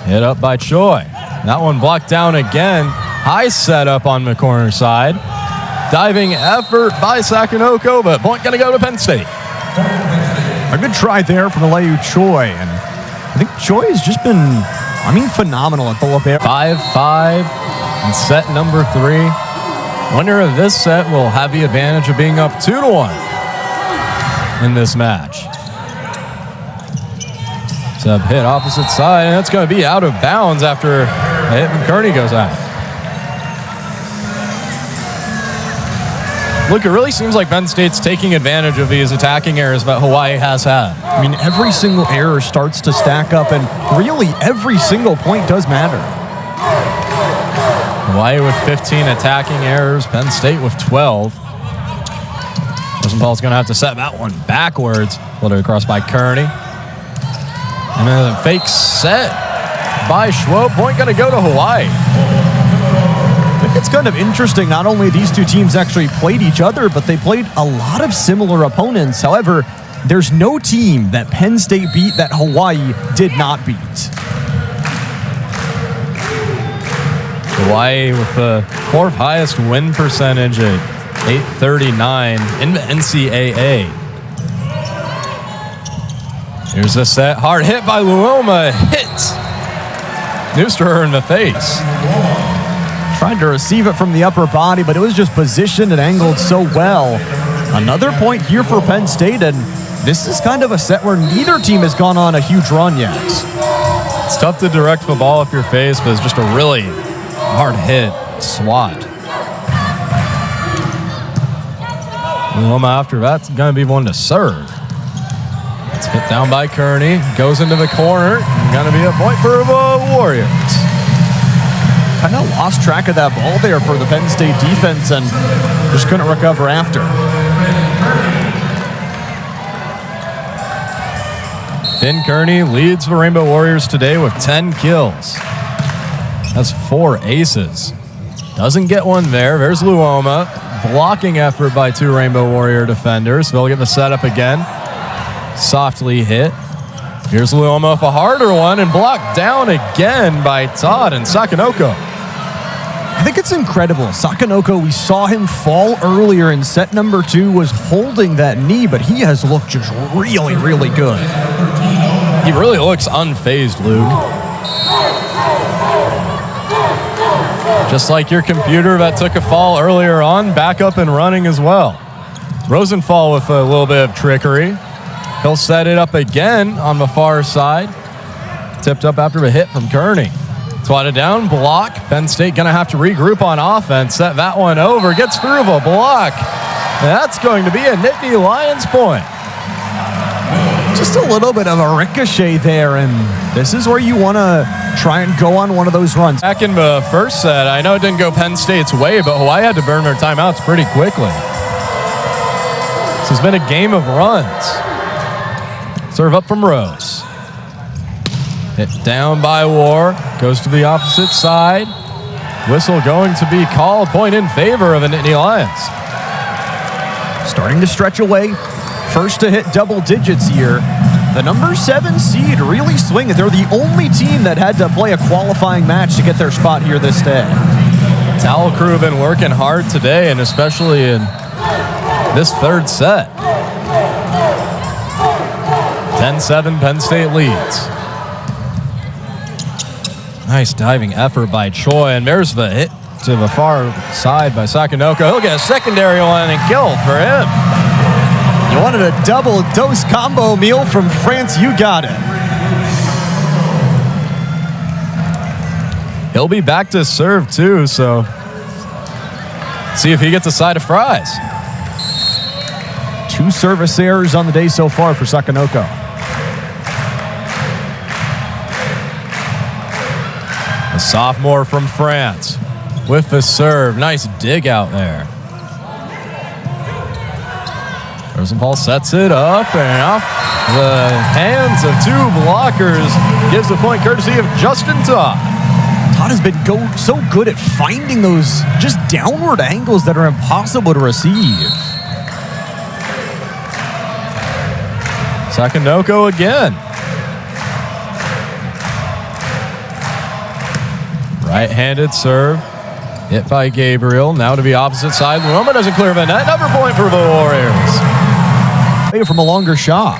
Hit up by Choi. That one blocked down again. High setup on the corner side. Diving effort by Sakanoko, but point gonna go to Penn State. A good try there from Ileu Choi. And I think Choi has just been, phenomenal at the libero. 5-5 in set number 3. Winner of this set will have the advantage of being up 2-1 in this match. Sub hit opposite side, and it's going to be out of bounds after a hit from Kearney goes out. Look, it really seems like Penn State's taking advantage of these attacking errors that Hawaii has had. Every single error starts to stack up, and really every single point does matter. Hawaii with 15 attacking errors, Penn State with 12. Rosenthal's going to have to set that one backwards. Floated across by Kearney. And then a fake set by Schwob. Point going to go to Hawaii. It's kind of interesting. Not only these two teams actually played each other, but they played a lot of similar opponents. However, there's no team that Penn State beat that Hawaii did not beat. Hawaii with the 4th highest win percentage at .839 in the NCAA. Here's the set. Hard hit by Luoma. Hit Neusterer in the face. Tried to receive it from the upper body, but it was just positioned and angled so well. Another point here for Penn State, and this is kind of a set where neither team has gone on a huge run yet. It's tough to direct the ball off your face, but it's just a really hard hit swat. Luoma after that's going to be one to serve. It's hit down by Kearney. Goes into the corner. Going to be a point for the Warriors. Kind of lost track of that ball there for the Penn State defense and just couldn't recover after. Finn Kearney leads the Rainbow Warriors today with 10 kills. That's 4 aces. Doesn't get one there. There's Luoma. Blocking effort by 2 Rainbow Warrior defenders. They'll get the setup again. Softly hit. Here's Luoma with a harder one and blocked down again by Todd and Sakanoko. I think it's incredible. Sakanoko, we saw him fall earlier in set number 2, was holding that knee, but he has looked just really, really good. He really looks unfazed, Luke. Just like your computer that took a fall earlier on, back up and running as well. Rosenthal with a little bit of trickery. He'll set it up again on the far side. Tipped up after a hit from Kearney. Swatted down, block. Penn State going to have to regroup on offense. Set that one over, gets through the block. And that's going to be a Nittany Lions point. Just a little bit of a ricochet there, and this is where you want to try and go on one of those runs. Back in the first set, I know it didn't go Penn State's way, but Hawaii had to burn their timeouts pretty quickly. This has been a game of runs. Serve up from Rose. Hit down by War. Goes to the opposite side. Whistle going to be called. Point in favor of the Nittany Lions. Starting to stretch away. First to hit double digits here. The number 7 seed really swinging. They're the only team that had to play a qualifying match to get their spot here this day. Towel crew have been working hard today, and especially in this third set. 10-7, Penn State leads. Nice diving effort by Choi, and there's the hit to the far side by Sakanoko. He'll get a secondary one and kill for him. You wanted a double dose combo meal from France, you got it. He'll be back to serve too, so see if he gets a side of fries. 2 service errors on the day so far for Sakanoko. The sophomore from France with the serve. Nice dig out there. Rosenthal sets it up and off the hands of 2 blockers. Gives the point courtesy of Justin Todd. Todd has been so good at finding those just downward angles that are impossible to receive. Sakanoko again. Right-handed serve. Hit by Gabriel. Now to the opposite side. Luoma doesn't clear the net. Another point for the Warriors. From a longer shot.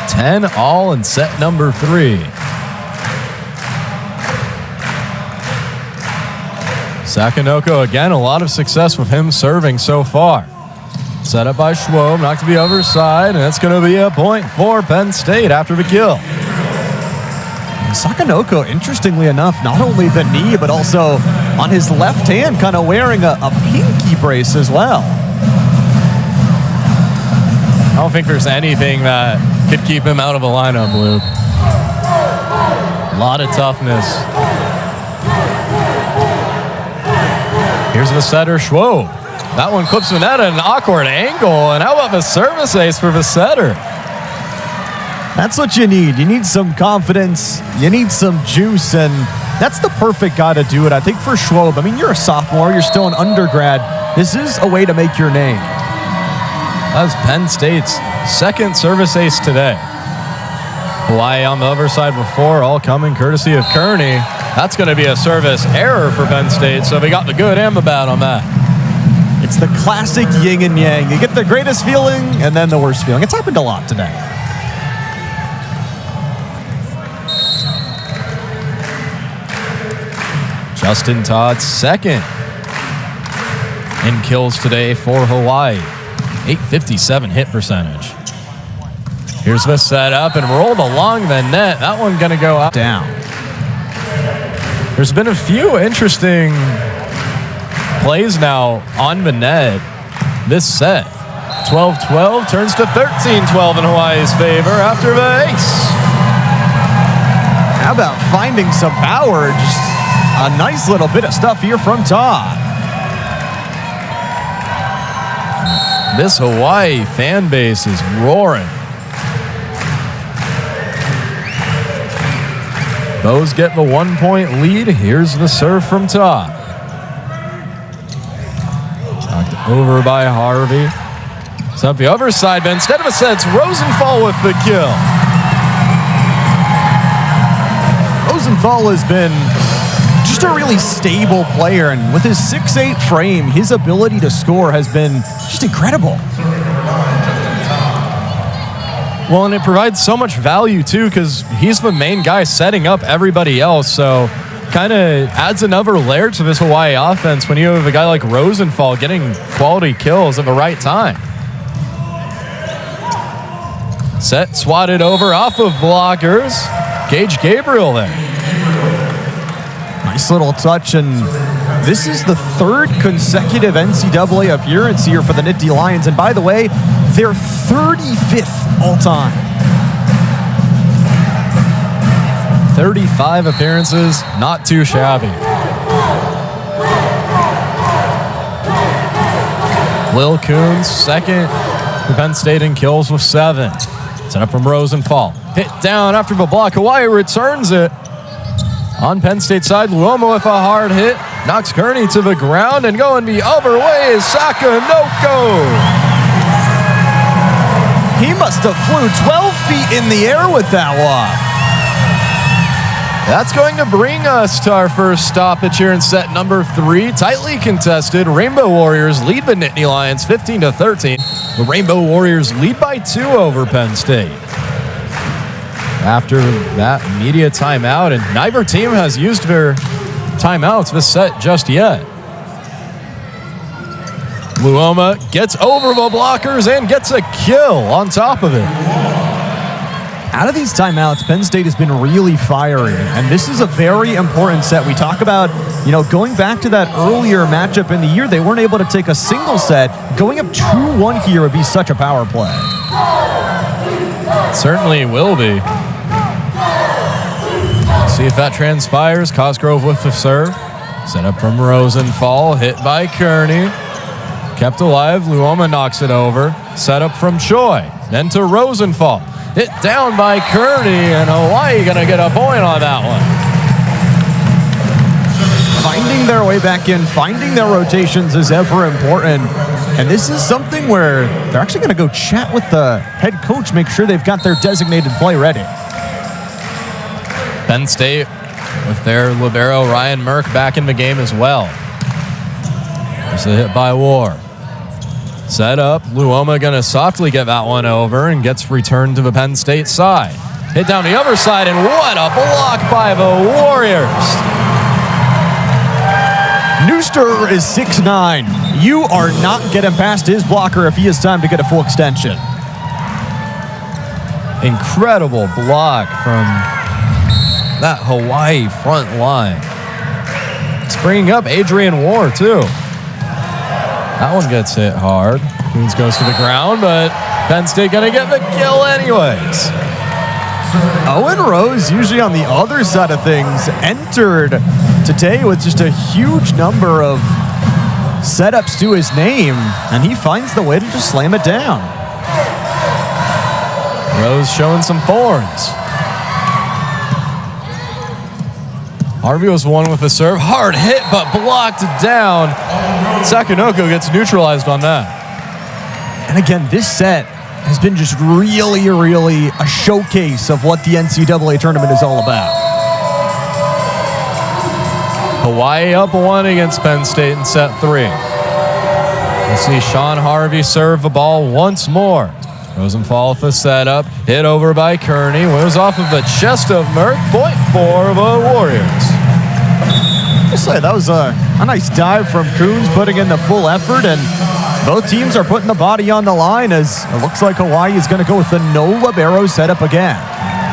10 all in set number 3. Sakanoko again, a lot of success with him serving so far. Set up by Schwob, knocked to the other side, and it's going to be a point for Penn State after the kill. Sakanoko, interestingly enough, not only the knee, but also on his left hand, kind of wearing a pinky brace as well. I don't think there's anything that could keep him out of the lineup, Luke. A lot of toughness. Here's the setter, Schwob. That one clips the net at an awkward angle, and how about the service ace for the setter? That's what you need. You need some confidence. You need some juice, and that's the perfect guy to do it. I think for Schwob, I mean, you're a sophomore. You're still an undergrad. This is a way to make your name. That's Penn State's second service ace today. Hawaii on the other side before, all coming courtesy of Kearney. That's going to be a service error for Penn State, so they got the good and the bad on that. It's the classic yin and yang. You get the greatest feeling and then the worst feeling. It's happened a lot today. Justin Todd's second in kills today for Hawaii. 857 hit percentage. Here's the setup and rolled along the net. That one gonna go up. Down. There's been a few interesting plays now on the net this set. 12-12 turns to 13-12 in Hawaii's favor after the ace. How about finding some power? Just a nice little bit of stuff here from Todd. This Hawaii fan base is roaring. Those get the 1-point lead. Here's the serve from Todd. Knocked over by Harvey. It's up the other side, but instead of a set, it's Rosenthal with the kill. Rosenthal has been just a really stable player, and with his 6'8" frame, his ability to score has been just incredible. Well, and it provides so much value, too, because he's the main guy setting up everybody else. So kind of adds another layer to this Hawaii offense when you have a guy like Rosenthal getting quality kills at the right time. Set swatted over off of blockers. Gage Gabriel there. Nice little touch, and this is the third consecutive NCAA appearance here for the Nittany Lions. And by the way, they're 35th all-time. 35 appearances, not too shabby. Lil Coons, second for Penn State in kills with 7. Set up from Rosenthal. Hit down after the block. Hawaii returns it. On Penn State side, Luoma with a hard hit. Knocks Kearney to the ground, and going the other way is Sakanoko. He must have flew 12 feet in the air with that one. That's going to bring us to our first stoppage here in set number 3. Tightly contested. Rainbow Warriors lead the Nittany Lions 15-13. The Rainbow Warriors lead by 2 over Penn State. After that media timeout, and neither team has used their timeouts this set just yet. Luoma gets over the blockers and gets a kill on top of it. Out of these timeouts, Penn State has been really fiery, and this is a very important set. We talk about, going back to that earlier matchup in the year, they weren't able to take a single set. Going up 2-1 here would be such a power play. Certainly will be. See if that transpires. Cosgrove with the serve. Set up from Rosenthal. Hit by Kearney. Kept alive. Luoma knocks it over. Set up from Choi. Then to Rosenthal. Hit down by Kearney, and Hawaii going to get a point on that one. Finding their way back in, finding their rotations is ever important. And this is something where they're actually going to go chat with the head coach, make sure they've got their designated play ready. Penn State with their libero Ryan Merck back in the game as well. There's a hit by War. Set up. Luoma going to softly get that one over and gets returned to the Penn State side. Hit down the other side, and what a block by the Warriors. Neuster is 6'9". You are not getting past his blocker if he has time to get a full extension. Incredible block from that Hawaii front line. It's bringing up Adrian War, too. That one gets hit hard. Coons goes to the ground, but Penn State going to get the kill anyways. Owen Rose, usually on the other side of things, entered today with just a huge number of setups to his name, and he finds the way to just slam it down. Rose showing some thorns. Harvey was one with the serve. Hard hit, but blocked down. Sakanoko gets neutralized on that. And again, this set has been just really, really a showcase of what the NCAA tournament is all about. Hawaii up 1 against Penn State in set 3. We'll see Sean Harvey serve the ball once more. Rosenthal with the setup. Hit over by Kearney. Was off of the chest of Merck. Point for the Warriors. I'll say that was a nice dive from Coons, putting in the full effort, and both teams are putting the body on the line as it looks like Hawaii is going to go with the no libero setup again.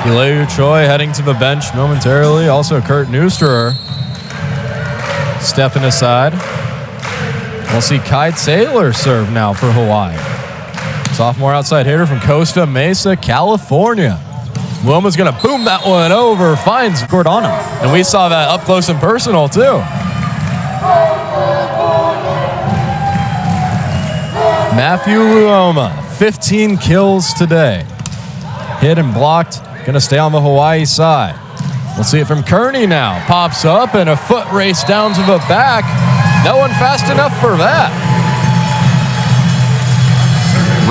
Ileu Choi heading to the bench momentarily. Also Kurt Neusterer stepping aside. We'll see Kai Taylor serve now for Hawaii. Sophomore outside hitter from Costa Mesa, California. Wilma's going to boom that one over, finds Gordana. And we saw that up close and personal, too. Matthew Luoma, 15 kills today. Hit and blocked, going to stay on the Hawaii side. We'll see it from Kearney now. Pops up and a foot race down to the back. No one fast enough for that.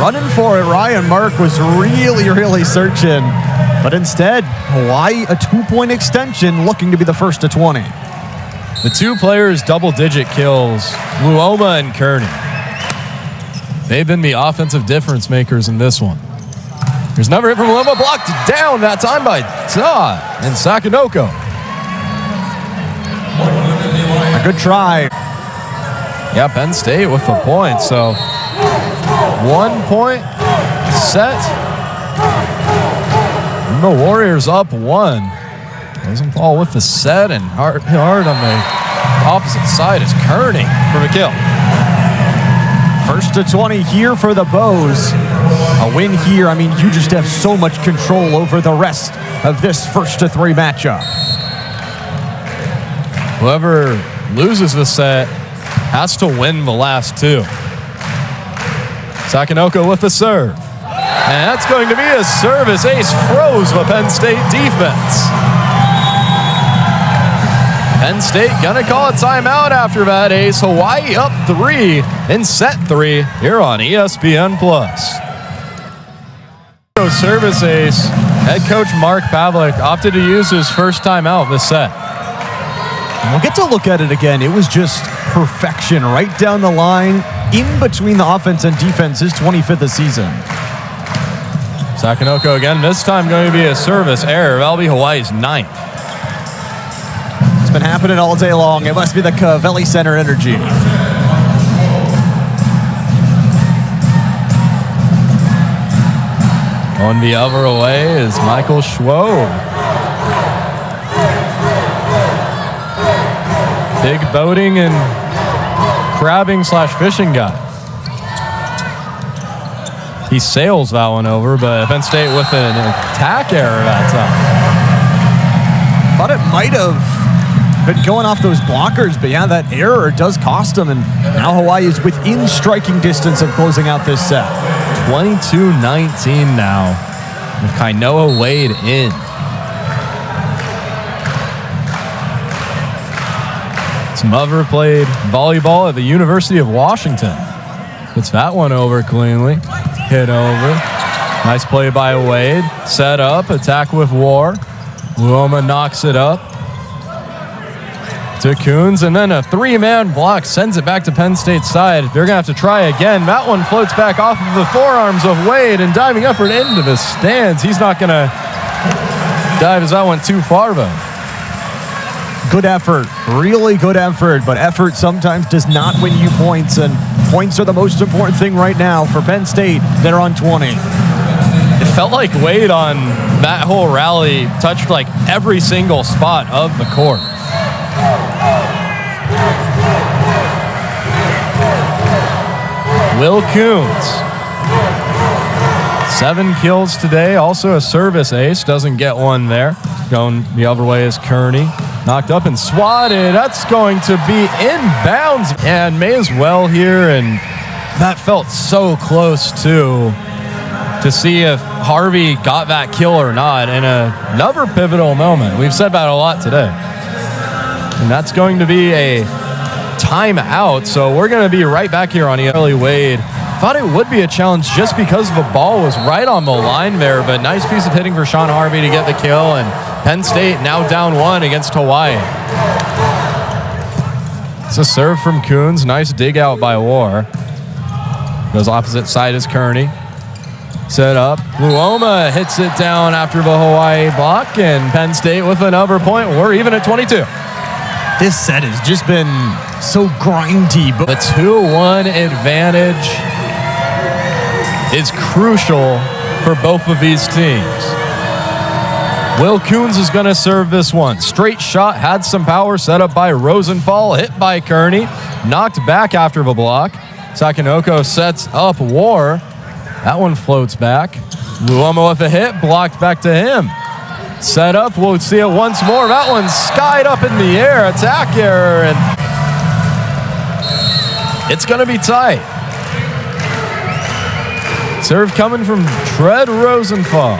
Running for it, Ryan Mark was really searching. But instead, Hawaii, a 2-point extension, looking to be the first to 20. The two players double-digit kills, Luoma and Kearney. They've been the offensive difference makers in this one. There's another hit from Luoma, blocked down that time by Todd and Sakanoko. A good try. Yeah, Penn State with the point, so 1 point set. And the Warriors up 1. Doesn't fall with the set, and hard on the opposite side is Kearney for the kill. First to 20 here for the Bows. A win here, I mean, you just have so much control over the rest of this first to 3 matchup. Whoever loses the set has to win the last 2. Sakanoko with the serve. And that's going to be a service ace. Froze the Penn State defense. Penn State gonna call a timeout after that ace. Hawaii up 3 in set 3 here on ESPN+. Service ace. Head coach Mark Pavlik opted to use his first timeout this set. We'll get to look at it again. It was just perfection right down the line, in between the offense and defense, his 25th of season. Sakanoko again, this time going to be a service error. That'll be Hawaii's 9th. It's been happening all day long. It must be the Cavelli Center energy. On the other way is Michael Schwob. Big boating and crabbing / fishing guy. He sails that one over, but Penn State with an attack error that time. Thought it might have been going off those blockers, but yeah, that error does cost him, and now Hawaii is within striking distance of closing out this set. 22-19 now with Kainoa Wade in. Smother played volleyball at the University of Washington. Gets that one over cleanly. Hit over. Nice play by Wade. Set up. Attack with War. Luoma knocks it up to Coons, and then a 3-man block sends it back to Penn State's side. They're going to have to try again. That one floats back off of the forearms of Wade, and diving effort into the stands. He's not going to dive as that went too far, though. Good effort, really good effort, but effort sometimes does not win you points, and points are the most important thing right now for Penn State. They're on 20. It felt like Wade on that whole rally touched like every single spot of the court. Will Coons, 7 kills today, also a service ace, doesn't get one there. Going the other way is Kearney. Knocked up and swatted. That's going to be inbounds and may as well here, and that felt so close too, to see if Harvey got that kill or not in another pivotal moment. We've said that a lot today. And that's going to be a timeout, so we're going to be right back here on Early Wade. Thought it would be a challenge just because the ball was right on the line there, but nice piece of hitting for Sean Harvey to get the kill, and Penn State now down 1 against Hawaii. It's a serve from Coons. Nice dig out by War. Goes opposite side is Kearney. Set up. Luoma hits it down after the Hawaii block, and Penn State with another point. We're even at 22. This set has just been so grindy. But The 2-1 advantage is crucial for both of these teams. Will Coons is going to serve this one. Straight shot, had some power, set up by Rosenthal, hit by Kearney, knocked back after the block. Sakanoko sets up War. That one floats back. Luoma with a hit, blocked back to him. Set up, we'll see it once more. That one skied up in the air, attack error, and it's going to be tight. Serve coming from Tread Rosenthal.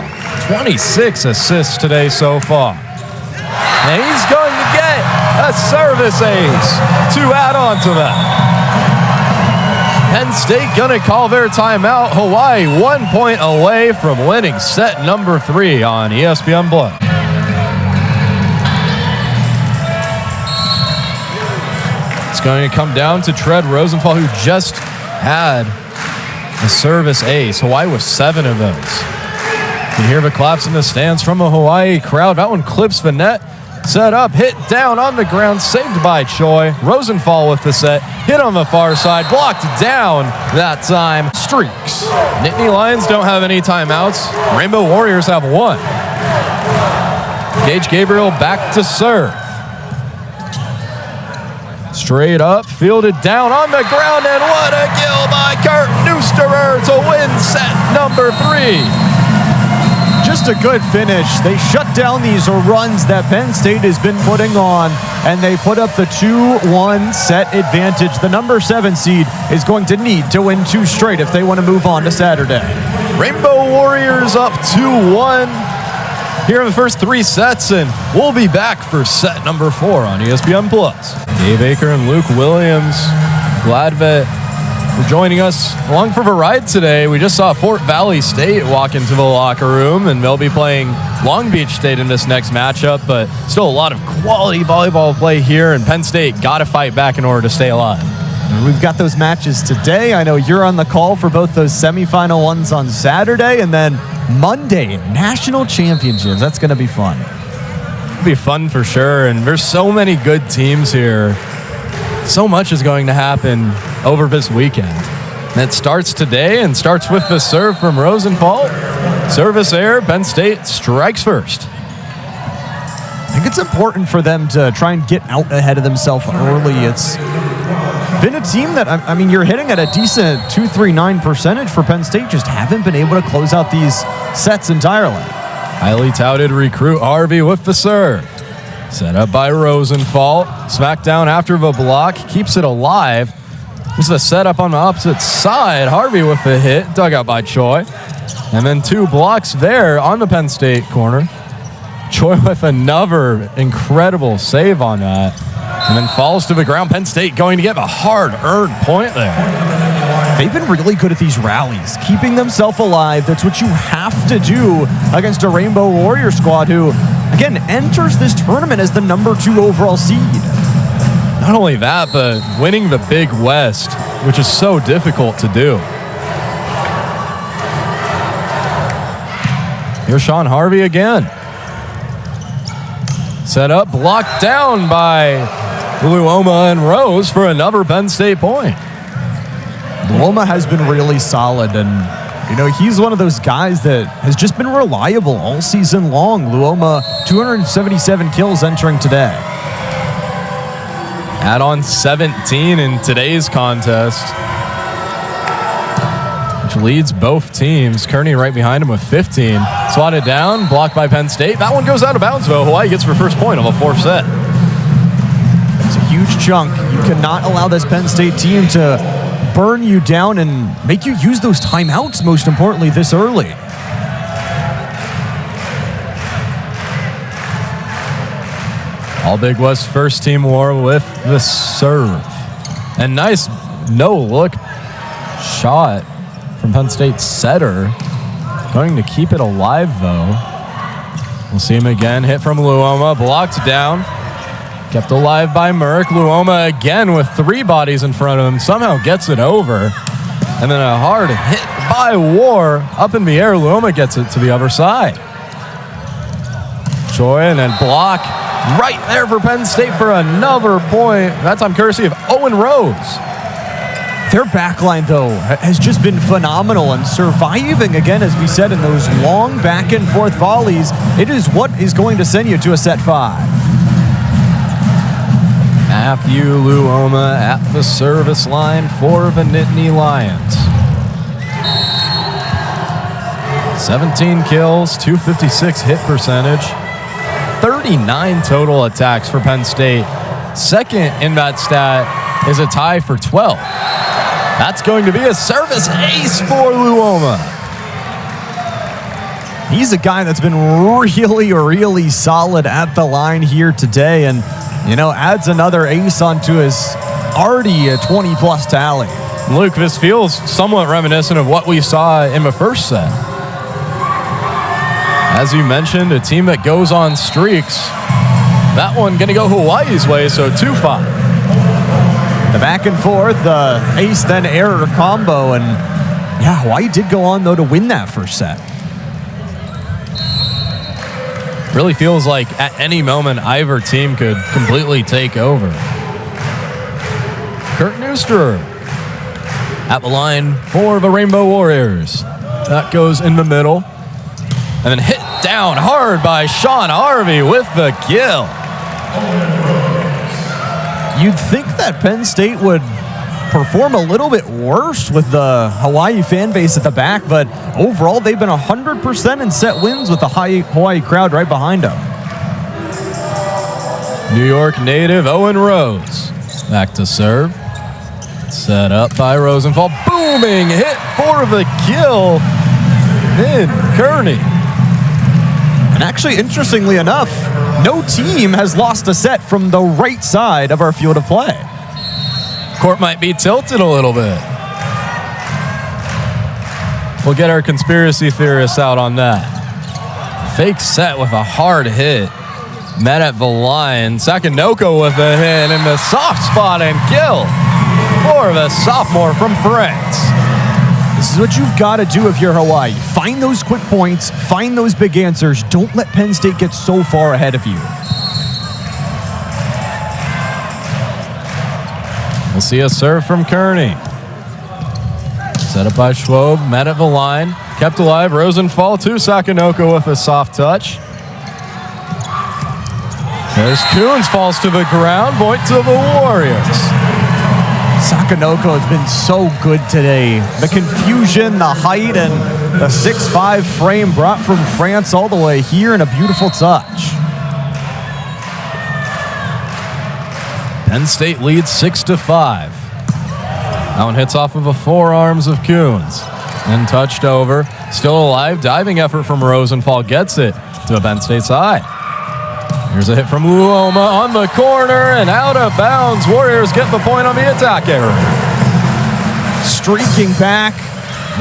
26 assists today so far. And he's going to get a service ace to add on to that. Penn State gonna call their timeout. Hawaii 1 point away from winning set number 3 on ESPN Plus. It's going to come down to Tread Rosenthal, who just had a service ace. Hawaii with 7 of those. You can hear the claps in the stands from a Hawaii crowd. That one clips the net. Set up, hit down on the ground, saved by Choi. Rosenthal with the set, hit on the far side, blocked down that time. Streaks. Nittany Lions don't have any timeouts. Rainbow Warriors have 1. Gage Gabriel back to serve. Straight up, fielded down on the ground, and what a kill by Kurt Neusterer to win set number 3. just a good finish. They shut down these runs that Penn State has been putting on, and they put up the 2-1 set advantage. The number 7 seed is going to need to win 2 straight if they want to move on to Saturday. Rainbow Warriors up 2-1 here in the first 3 sets, and we'll be back for set number 4 on ESPN+. Dave Aker and Luke Williams, glad that you're joining us along for the ride today. We just saw Fort Valley State walk into the locker room, and they'll be playing Long Beach State in this next matchup, but still a lot of quality volleyball play here, and Penn State got to fight back in order to stay alive. We've got those matches today. I know you're on the call for both those semifinal ones on Saturday, and then Monday, national championships. That's going to be fun. It'll be fun for sure, and there's so many good teams here. So much is going to happen over this weekend. And it starts today and starts with the serve from Rosenthal. Service error, Penn State strikes first. I think it's important for them to try and get out ahead of themselves early. It's been a team that, I mean, you're hitting at a decent 239 percentage for Penn State, just haven't been able to close out these sets entirely. Highly touted recruit Harvey with the serve. Set up by Rosenthal. Smackdown after the block. Keeps it alive. This is a setup on the opposite side. Harvey with the hit. Dug out by Choi. And then 2 blocks there on the Penn State corner. Choi with another incredible save on that. And then falls to the ground. Penn State going to get a hard-earned point there. They've been really good at these rallies, keeping themselves alive. That's what you have to do against a Rainbow Warrior squad who, again, enters this tournament as the number 2 overall seed. Not only that, but winning the Big West, which is so difficult to do. Here's Sean Harvey again. Set up, blocked down by Luoma and Rose for another Penn State point. Luoma has been really solid, and you know, he's one of those guys that has just been reliable all season long. Luoma, 277 kills entering today. Add on 17 in today's contest, which leads both teams. Kearney right behind him with 15. Swatted down, blocked by Penn State. That one goes out of bounds, though. Hawaii gets their first point on the 4th set. It's a huge chunk. You cannot allow this Penn State team to burn you down and make you use those timeouts, most importantly, this early. All Big West first team war with the serve. And nice no-look shot from Penn State setter. Going to keep it alive, though. We'll see him again. Hit from Luoma. Blocked down. Kept alive by Merck. Luoma again with 3 bodies in front of him. Somehow gets it over. And then a hard hit by War. Up in the air, Luoma gets it to the other side. Choi and then block right there for Penn State for another point. That time courtesy of Owen Rose. Their backline, though, has just been phenomenal and surviving, again, as we said, in those long back-and-forth volleys. It is what is going to send you to a set 5. Matthew Luoma at the service line for the Nittany Lions. 17 kills, 256 hit percentage, 39 total attacks for Penn State. Second in that stat is a tie for 12. That's going to be a service ace for Luoma. He's a guy that's been really, really solid at the line here today, and, you know, adds another ace onto his already a 20-plus tally. Luke, this feels somewhat reminiscent of what we saw in the first set. As you mentioned, a team that goes on streaks. That one going to go Hawaii's way, so 2-5. The back and forth, the ace then error combo, and yeah, Hawaii did go on, though, to win that first set. Really feels like at any moment either team could completely take over. Kurt Neuster at the line for the Rainbow Warriors. That goes in the middle. And then hit down hard by Sean Harvey with the kill. You'd think that Penn State would perform a little bit worse with the Hawaii fan base at the back, but overall they've been 100% in set wins with the Hawaii crowd right behind them. New York native Owen Rose back to serve. Set up by Rosenthal. Booming hit for the kill. Then Kearney. And actually, interestingly enough, no team has lost a set from the right side of our field of play. Court might be tilted a little bit. We'll get our conspiracy theorists out on that. Fake set with a hard hit. Met at the line. Sakanoko with the hit and the soft spot and kill for the sophomore from France. This is what you've got to do if you're Hawaii. Find those quick points, find those big answers. Don't let Penn State get so far ahead of you. We'll see a serve from Kearney. Set up by Schwob, met at the line, kept alive. Rosenthal to Sakanoko with a soft touch. There's Coons, falls to the ground, point to the Warriors. Sakanoko has been so good today. The confusion, the height, and the 6'5" frame brought from France all the way here in a beautiful touch. Penn State leads 6-5. That one hits off of the forearms of Coons. Then touched over. Still alive. Diving effort from Rosenthal gets it to the Penn State side. Here's a hit from Luoma on the corner and out of bounds. Warriors get the point on the attack error. Streaking back,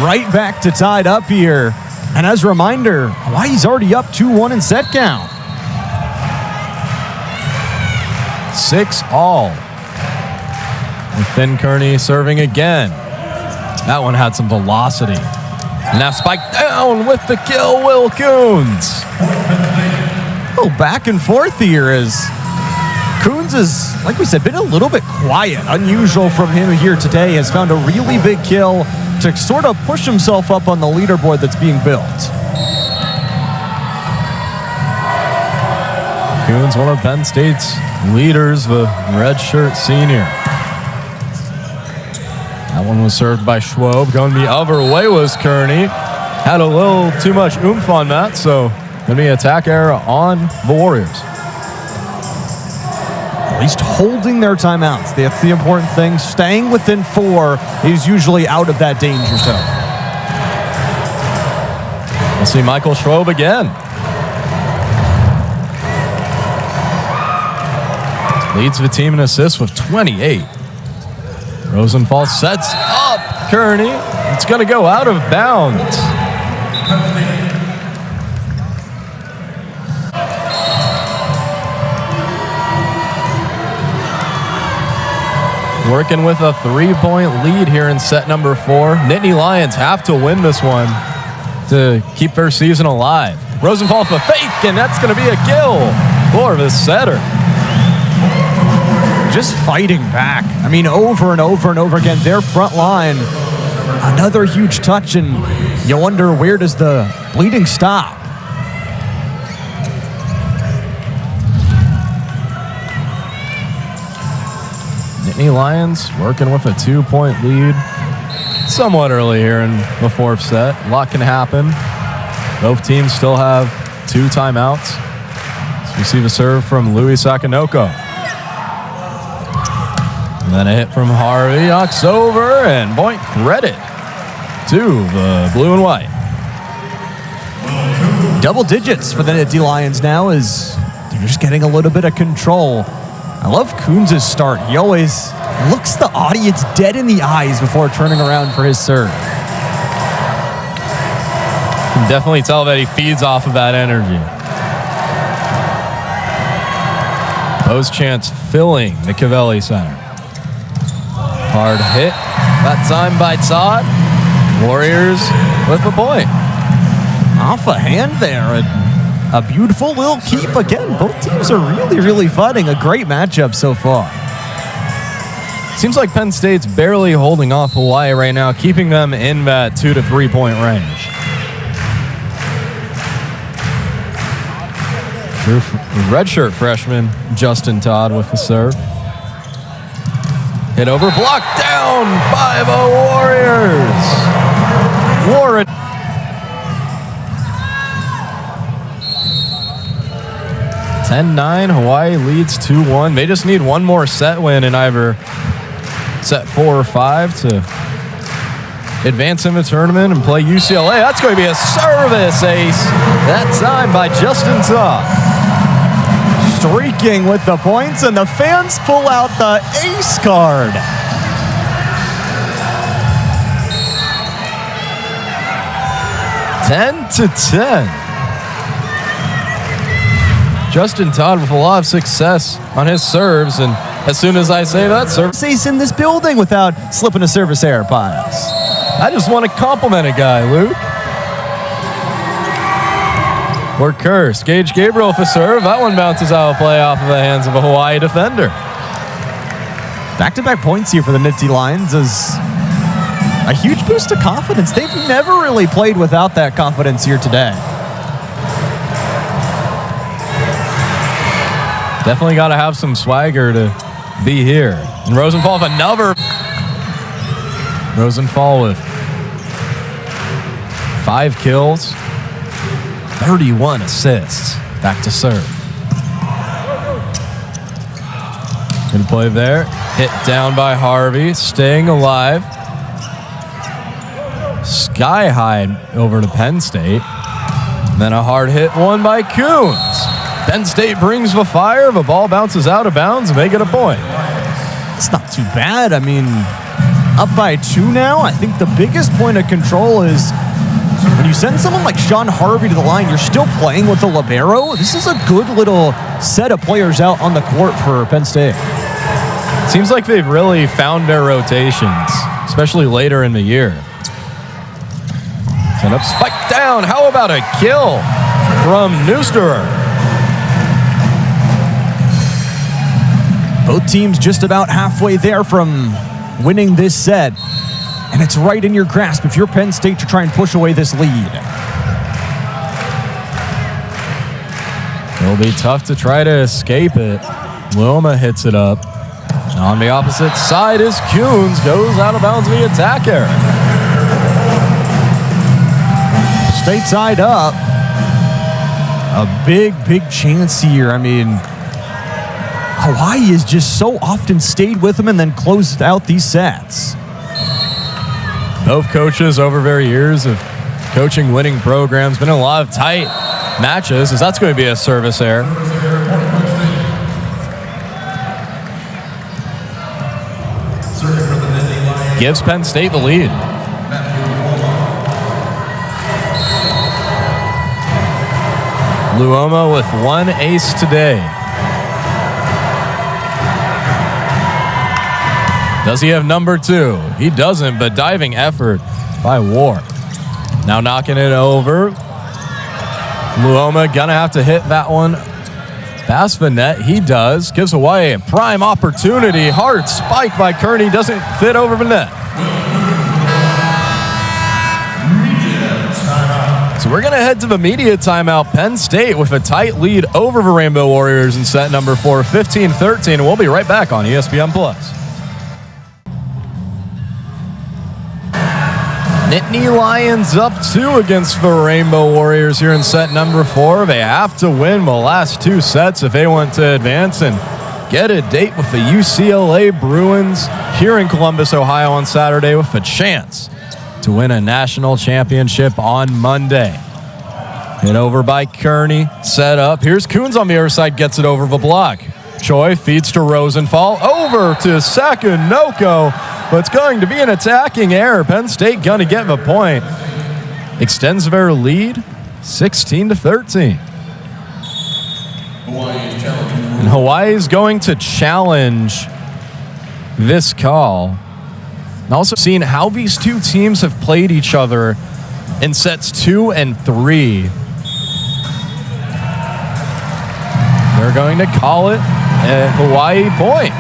right back to tied up here. And as a reminder, Hawaii's already up 2-1 in set count. 6-all. And Finn Kearney serving again. That one had some velocity. And now spiked down with the kill, Will Coons. Oh, back and forth here as Coons has, like we said, been a little bit quiet. Unusual from him here today. Has found a really big kill to sort of push himself up on the leaderboard that's being built. Coons, one of Penn State's leaders, the redshirt senior. That one was served by Schwob. Going the other way was Kearney. Had a little too much oomph on that, so going to be an attack error on the Warriors. At least holding their timeouts. That's the important thing. Staying within 4 is usually out of that danger zone. We'll see Michael Schwob again. Leads the team in assists with 28. Rosenthal sets up Kearney. It's going to go out of bounds. Working with a 3-point lead here in set number 4. Nittany Lions have to win this one to keep their season alive. Rosenthal with a fake, and that's going to be a kill. for the setter. Just fighting back. I mean, over and over and over again. Their front line, another huge touch, and you wonder, where does the bleeding stop? Nittany Lions working with a 2-point lead. Somewhat early here in the fourth set. A lot can happen. Both teams still have 2 timeouts. So we see the serve from Louis Sakanoko. And then a hit from Harvey. Knocks over, and point credit to the blue and white. Double digits for the Nittany Lions now as they're just getting a little bit of control. I love Kunz's start. He always looks the audience dead in the eyes before turning around for his serve. You can definitely tell that he feeds off of that energy. Post chance filling the Cavelli Center. Hard hit. That time by Todd. Warriors with the point. Off a hand there. A beautiful little keep again. Both teams are really, really fighting. A great matchup so far. Seems like Penn State's barely holding off Hawaii right now, keeping them in that 2 to 3 point range. Redshirt freshman Justin Todd with the serve. Hit over, blocked down by the Warriors. Warren. 10-9, Hawaii leads 2-1. They just need one more set win in either set 4 or 5 to advance in the tournament and play UCLA. That's going to be a service ace. That time by Justin Todd. Streaking with the points, and the fans pull out the ace card. (10-10). Justin Todd with a lot of success on his serves, and as soon as I say that, service Ace in this building without slipping a service error pass. I just want to compliment a guy, Luke. We're cursed. Gage Gabriel with a serve. That one bounces out of play off of the hands of a Hawaii defender. Back-to-back points here for the Nittany Lions is a huge boost to confidence. They've never really played without that confidence here today. Definitely got to have some swagger to be here. And Rosenthal with another. Rosenthal with 5 kills, 31 assists. Back to serve. Good play there. Hit down by Harvey, staying alive. Sky high over to Penn State. And then a hard hit one by Coons. Penn State brings the fire. The ball bounces out of bounds, and they get a point. It's not too bad. I mean, up by 2 now. I think the biggest point of control is when you send someone like Sean Harvey to the line, you're still playing with the libero. This is a good little set of players out on the court for Penn State. Seems like they've really found their rotations, especially later in the year. Set up, spike down. How about a kill from Neusterer? Both teams just about halfway there from winning this set. And it's right in your grasp if you're Penn State to try and push away this lead. It'll be tough to try to escape it. Wilma hits it up. On the opposite side is Coons. Goes out of bounds the attacker. State tied up. A big, big chance here. I mean, Hawaii has just so often stayed with them and then closed out these sets. Both coaches over their years of coaching winning programs been in a lot of tight matches, as that's going to be a service error. Gives Penn State the lead. Luoma with 1 ace today. Does he have number 2? He doesn't, but diving effort by Ward. Now knocking it over. Luoma gonna have to hit that one Pass the net, he does. Gives Hawaii a prime opportunity. Hard spike by Kearney, doesn't fit over the net. So we're going to head to the media timeout. Penn State with a tight lead over the Rainbow Warriors in set number 4, 15-13, and we'll be right back on ESPN+. Nittany Lions up 2 against the Rainbow Warriors here in set number 4. They have to win the last 2 sets if they want to advance and get a date with the UCLA Bruins here in Columbus, Ohio on Saturday with a chance to win a national championship on Monday. Hit over by Kearney, set up. Here's Coons on the other side, gets it over the block. Choi feeds to Rosenthal, over to Sakanoko, but it's going to be an attacking error. Penn State going to get the point. Extends their lead, 16-13. And Hawaii is going to challenge this call. And also seeing how these two teams have played each other in sets 2 and 3. They're going to call it a Hawaii point.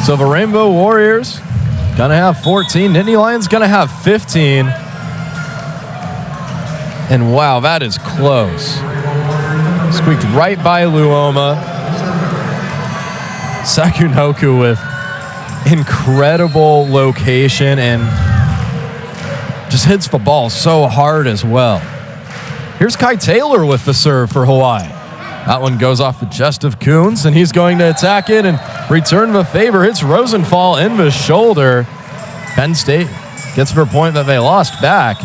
So the Rainbow Warriors gonna have 14. Nittany Lions gonna have 15. And wow, that is close. Squeaked right by Luoma. Sakunoku with incredible location and just hits the ball so hard as well. Here's Kai Taylor with the serve for Hawaii. That one goes off the chest of Coons, and he's going to attack it and return the favor. Hits Rosenthal in the shoulder. Penn State gets their point that they lost back,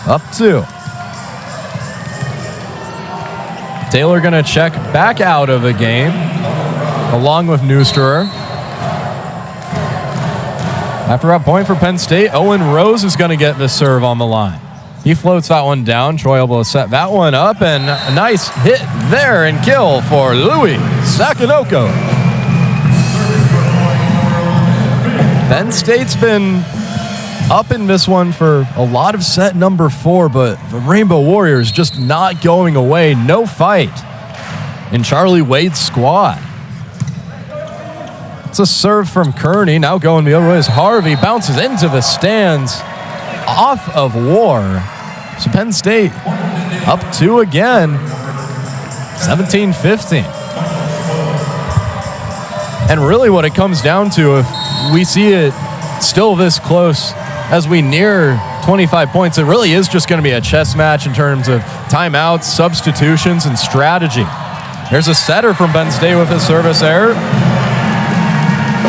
up 2. Taylor going to check back out of the game, along with Neusterer. After that point for Penn State, Owen Rose is going to get the serve on the line. He floats that one down. Troy able to set that one up, and a nice hit there and kill for Louis Sakanoko. Penn State's been up in this one for a lot of set number 4, but the Rainbow Warriors just not going away. No fight in Charlie Wade's squad. It's a serve from Kearney. Now going the other way is Harvey. Bounces into the stands off of War. So Penn State up 2 again, 17-15. And really what it comes down to, if we see it still this close as we near 25 points, it really is just going to be a chess match in terms of timeouts, substitutions, and strategy. There's a setter from Penn State with a service error.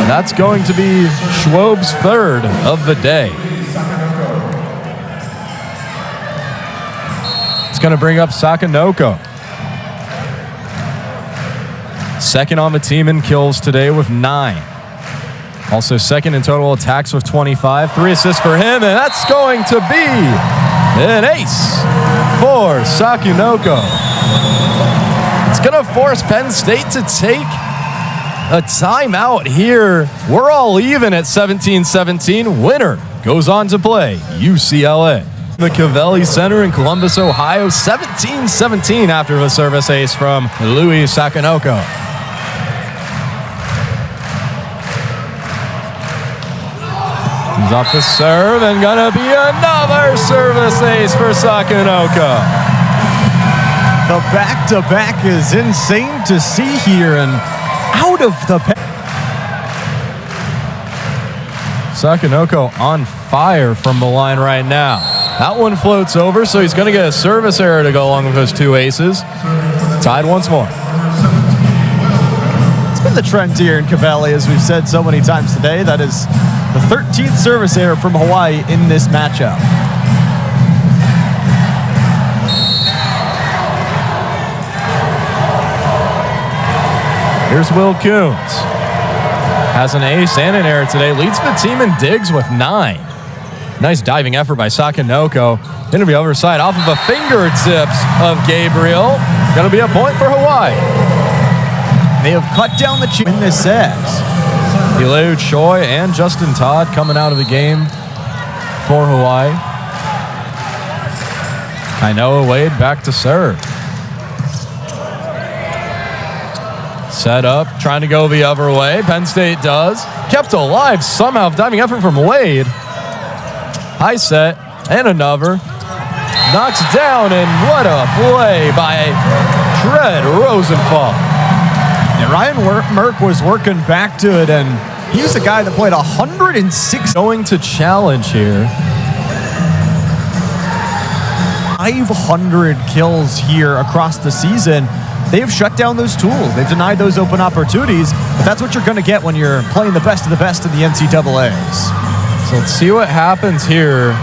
That's going to be Schwab's 3rd of the day. It's going to bring up Sakanoko. 2nd on the team in kills today with 9. Also 2nd in total attacks with 25. 3 assists for him, and that's going to be an ace for Sakanoko. It's going to force Penn State to take a timeout here. We're all even at 17-17. Winner goes on to play UCLA. The Cavelli Center in Columbus, Ohio, 17-17 after the service ace from Louis Sakanoko. Comes off the serve, and gonna be another service ace for Sakanoko. The back-to-back is insane to see here, and out of the Sakanoko on fire from the line right now. That one floats over, so he's going to get a service error to go along with those 2 aces. Tied once more. It's been the trend here in Cavelli, as we've said so many times today. That is the 13th service error from Hawaii in this matchup. Here's Will Coons. Has an ace and an error today. Leads the team in digs with 9. Nice diving effort by Sakanoko. Into the other side off of the fingertips of Gabriel. Going to be a point for Hawaii. They have cut down the in this set. Hileu Choi and Justin Todd coming out of the game for Hawaii. Kainoa Wade back to serve. Set up, trying to go the other way. Penn State does. Kept alive somehow. Diving effort from Wade. High set, and another. Knocks down, and what a play by Tread Rosenthal. Yeah, Ryan Merck was working back to it, and he was the guy that played 106. Going to challenge here. 500 kills here across the season. They've shut down those tools. They've denied those open opportunities, but that's what you're going to get when you're playing the best of the best in the NCAAs. So let's see what happens here.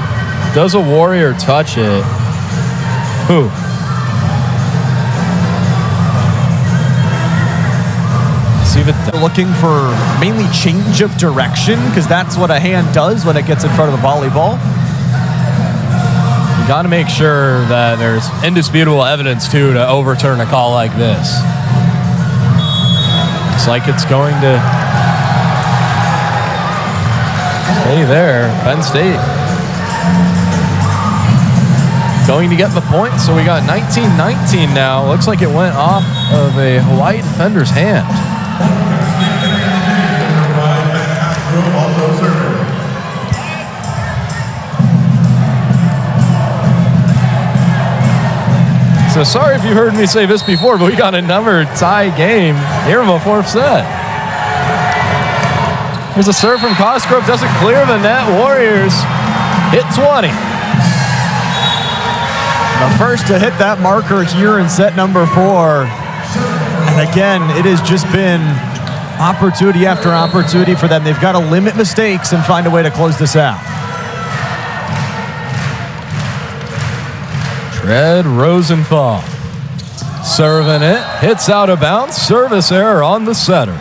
Does a Warrior touch it? Who? See if it looking for mainly change of direction, because that's what a hand does when it gets in front of the volleyball. You got to make sure that there's indisputable evidence, too, to overturn a call like this. Looks like it's going to stay there. Penn State going to get the point, so we got 19-19 now. Looks like it went off of a Hawaii defender's hand. So sorry if you heard me say this before, but we got another tie game here in the fourth set. There's a serve from Cosgrove, doesn't clear the net. Warriors hit 20. The first to hit that marker here in set number 4. And again, it has just been opportunity after opportunity for them. They've got to limit mistakes and find a way to close this out. Tread Rosenthal serving it, hits out of bounds, service error on the setter.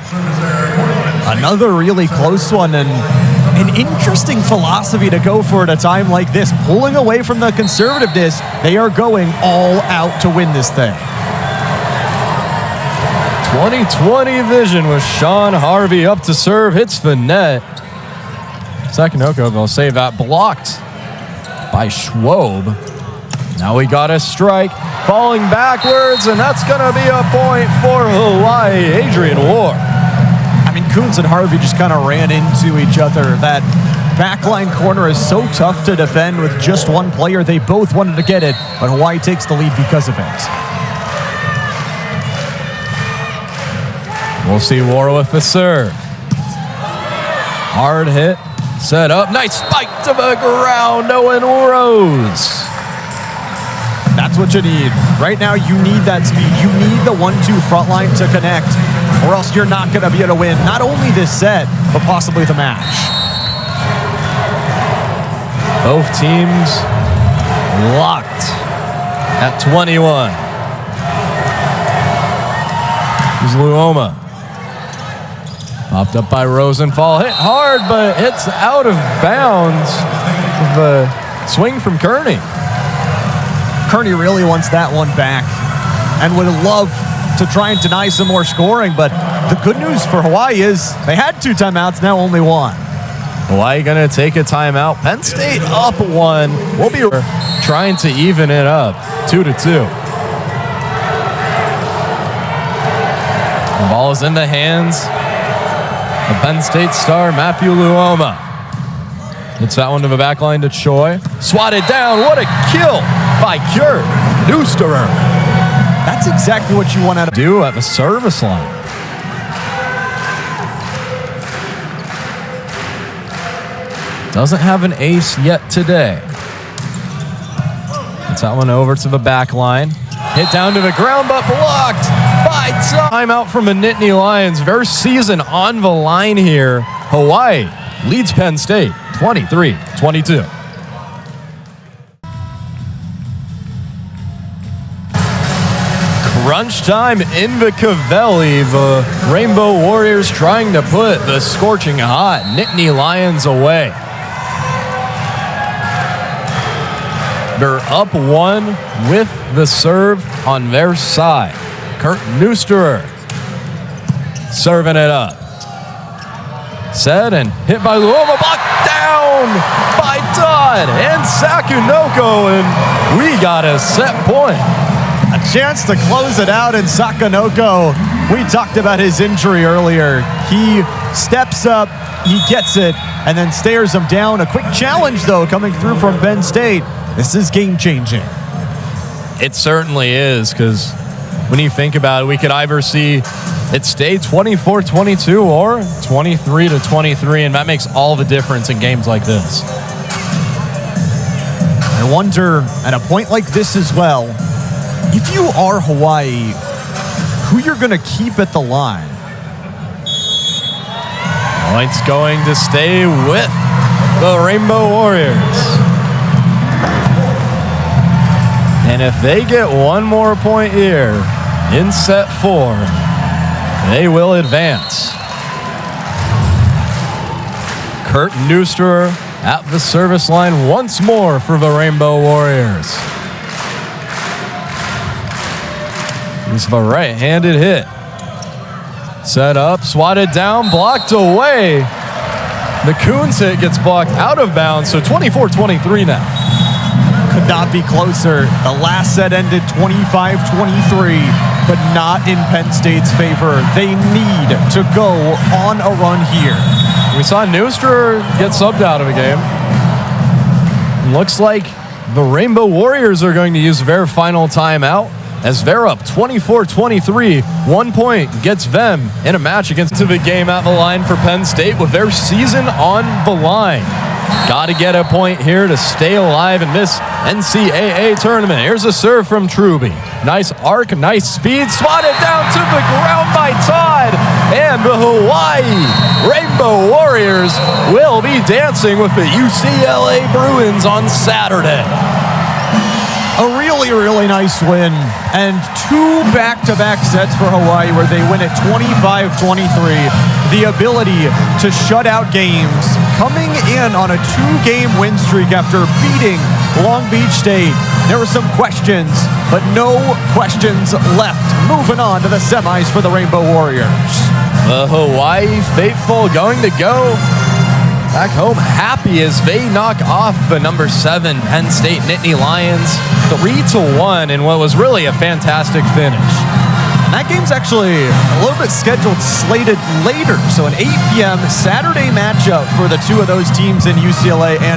Another really close one, and an interesting philosophy to go for at a time like this. Pulling away from the conservativeness, they are going all out to win this thing. 2020 vision with Sean Harvey up to serve, hits the net. Sakanoko will save that, blocked by Schwob. Now we got a strike, falling backwards, and that's going to be a point for Hawaii. Adrian Ward. I mean, Coons and Harvey just kind of ran into each other. That backline corner is so tough to defend with just one player. They both wanted to get it, but Hawaii takes the lead because of it. We'll see War with the serve. Hard hit, set up, nice spike to the ground, Owen Rose. That's what you need. Right now, you need that speed. You need the 1-2 front line to connect, or else you're not going to be able to win not only this set, but possibly the match. Both teams locked at 21. Here's Luoma. Popped up by Rosenthal. Hit hard, but it's out of bounds with a swing from Kearney. Kearney really wants that one back and would love to try and deny some more scoring, but the good news for Hawaii is they had 2 timeouts, now only 1. Hawaii going to take a timeout. Penn State up 1. We'll be trying to even it up, 2-2. The ball is in the hands of Penn State star Matthew Luoma. Hits that one to the back line to Choi. Swatted down. What a kill by Kurt Neusterer. That's exactly what you want to do at the service line. Doesn't have an ace yet today. Gets that one over to the back line. Hit down to the ground, but blocked by timeout from the Nittany Lions. Their season on the line here. Hawaii leads Penn State 23-22. Crunch time in the Cavelli. The Rainbow Warriors trying to put the scorching hot Nittany Lions away. They're up 1 with the serve on their side. Kurt Neusterer serving it up. Set and hit by Luoma. Blocked down by Todd and Sakunoko. And we got a set point. A chance to close it out, and Sakunoko, we talked about his injury earlier. He steps up, he gets it, and then stares him down. A quick challenge, though, coming through from Penn State. This is game-changing. It certainly is, because when you think about it, we could either see it stay 24-22 or 23-23, and that makes all the difference in games like this. I wonder, at a point like this as well, if you are Hawaii, who you're going to keep at the line. Points going to stay with the Rainbow Warriors. And if they get one more point here in set 4, they will advance. Kurt Neuster at the service line once more for the Rainbow Warriors. Here's the right-handed hit. Set up, swatted down, blocked away. The Coons hit gets blocked out of bounds, so 24-23 now. Could not be closer. The last set ended 25-23, but not in Penn State's favor. They need to go on a run here. We saw Neuster get subbed out of the game. Looks like the Rainbow Warriors are going to use their final timeout as they're up 24-23. 1 point gets them in a match against the game at the line for Penn State with their season on the line. Got to get a point here to stay alive in this NCAA tournament. Here's a serve from Truby. Nice arc, nice speed, swatted down to the ground by Todd. And the Hawaii Rainbow Warriors will be dancing with the UCLA Bruins on Saturday. A really, really nice win, and 2 back-to-back sets for Hawaii where they win at 25-23. The ability to shut out games, coming in on a 2-game win streak after beating Long Beach State. There were some questions, but no questions left. Moving on to the semis for the Rainbow Warriors. The Hawaii faithful going to go back home happy as they knock off the number 7 Penn State Nittany Lions 3-1 in what was really a fantastic finish. And that game's actually a little bit scheduled, slated later. So an 8 p.m. Saturday matchup for the two of those teams in UCLA and